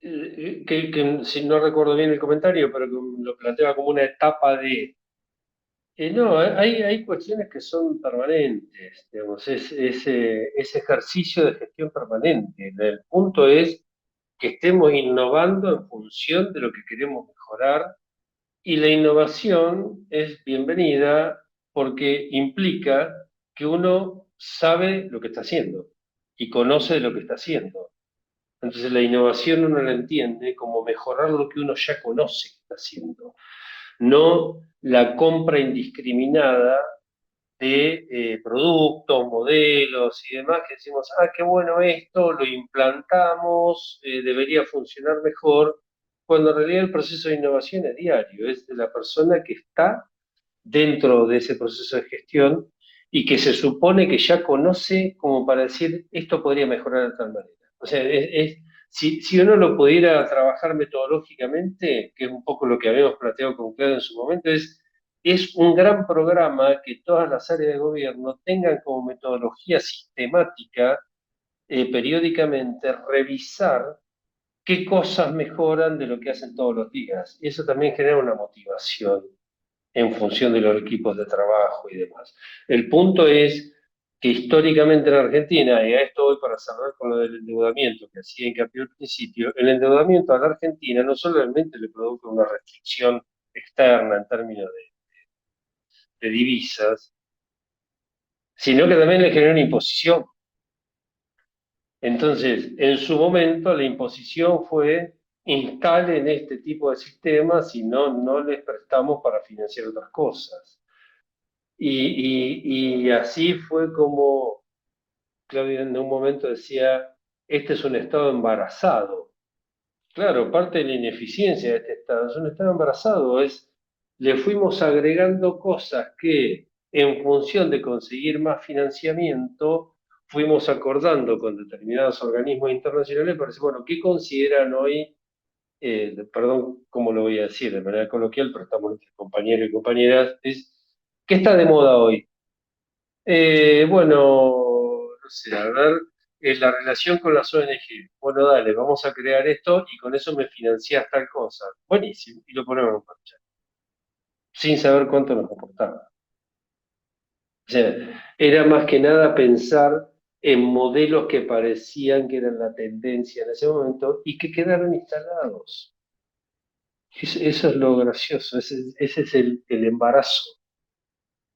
que si no recuerdo bien el comentario, pero que lo planteaba como una etapa de... no, hay cuestiones que son permanentes, digamos, es ejercicio de gestión permanente. El punto es que estemos innovando en función de lo que queremos mejorar, y la innovación es bienvenida porque implica que uno sabe lo que está haciendo y conoce lo que está haciendo. Entonces la innovación uno la entiende como mejorar lo que uno ya conoce que está haciendo, no la compra indiscriminada de productos, modelos y demás, que decimos, qué bueno esto, lo implantamos, debería funcionar mejor, cuando en realidad el proceso de innovación es diario, es de la persona que está dentro de ese proceso de gestión y que se supone que ya conoce como para decir, esto podría mejorar de tal manera. O sea, si uno lo pudiera trabajar metodológicamente, que es un poco lo que habíamos planteado con Claudio en su momento, es un gran programa que todas las áreas de gobierno tengan como metodología sistemática, periódicamente, revisar qué cosas mejoran de lo que hacen todos los días. Y eso también genera una motivación en función de los equipos de trabajo y demás. El punto es que históricamente en Argentina, y a esto voy para cerrar con lo del endeudamiento, que hacía hincapié al principio, el endeudamiento a la Argentina no solamente le produce una restricción externa en términos de divisas, sino que también le genera una imposición. Entonces, en su momento, la imposición fue instalen este tipo de sistemas y no les prestamos para financiar otras cosas. Y así fue como Claudia en un momento decía, este es un Estado embarazado. Claro, parte de la ineficiencia de este Estado es un Estado embarazado, le fuimos agregando cosas que en función de conseguir más financiamiento, fuimos acordando con determinados organismos internacionales para decir, bueno, ¿qué consideran hoy? Perdón, ¿cómo lo voy a decir de manera coloquial? Pero estamos entre compañeros y compañeras, ¿qué está de moda hoy? Bueno, no sé, a ver, la relación con las ONG. Bueno, dale, vamos a crear esto y con eso me financiás tal cosa. Buenísimo, y lo ponemos en marcha, sin saber cuánto nos aportaba. O sea, era más que nada pensar en modelos que parecían que eran la tendencia en ese momento y que quedaron instalados. Eso es lo gracioso, ese es el embarazo.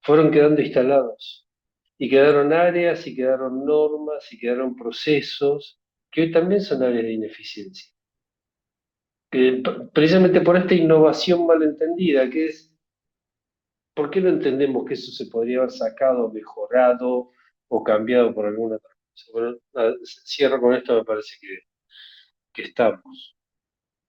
Fueron quedando instalados. Y quedaron áreas, y quedaron normas, y quedaron procesos, que hoy también son áreas de ineficiencia. Precisamente por esta innovación malentendida, que es, ¿por qué no entendemos que eso se podría haber sacado, mejorado o cambiado por alguna otra cosa? Bueno, cierro con esto, me parece que estamos.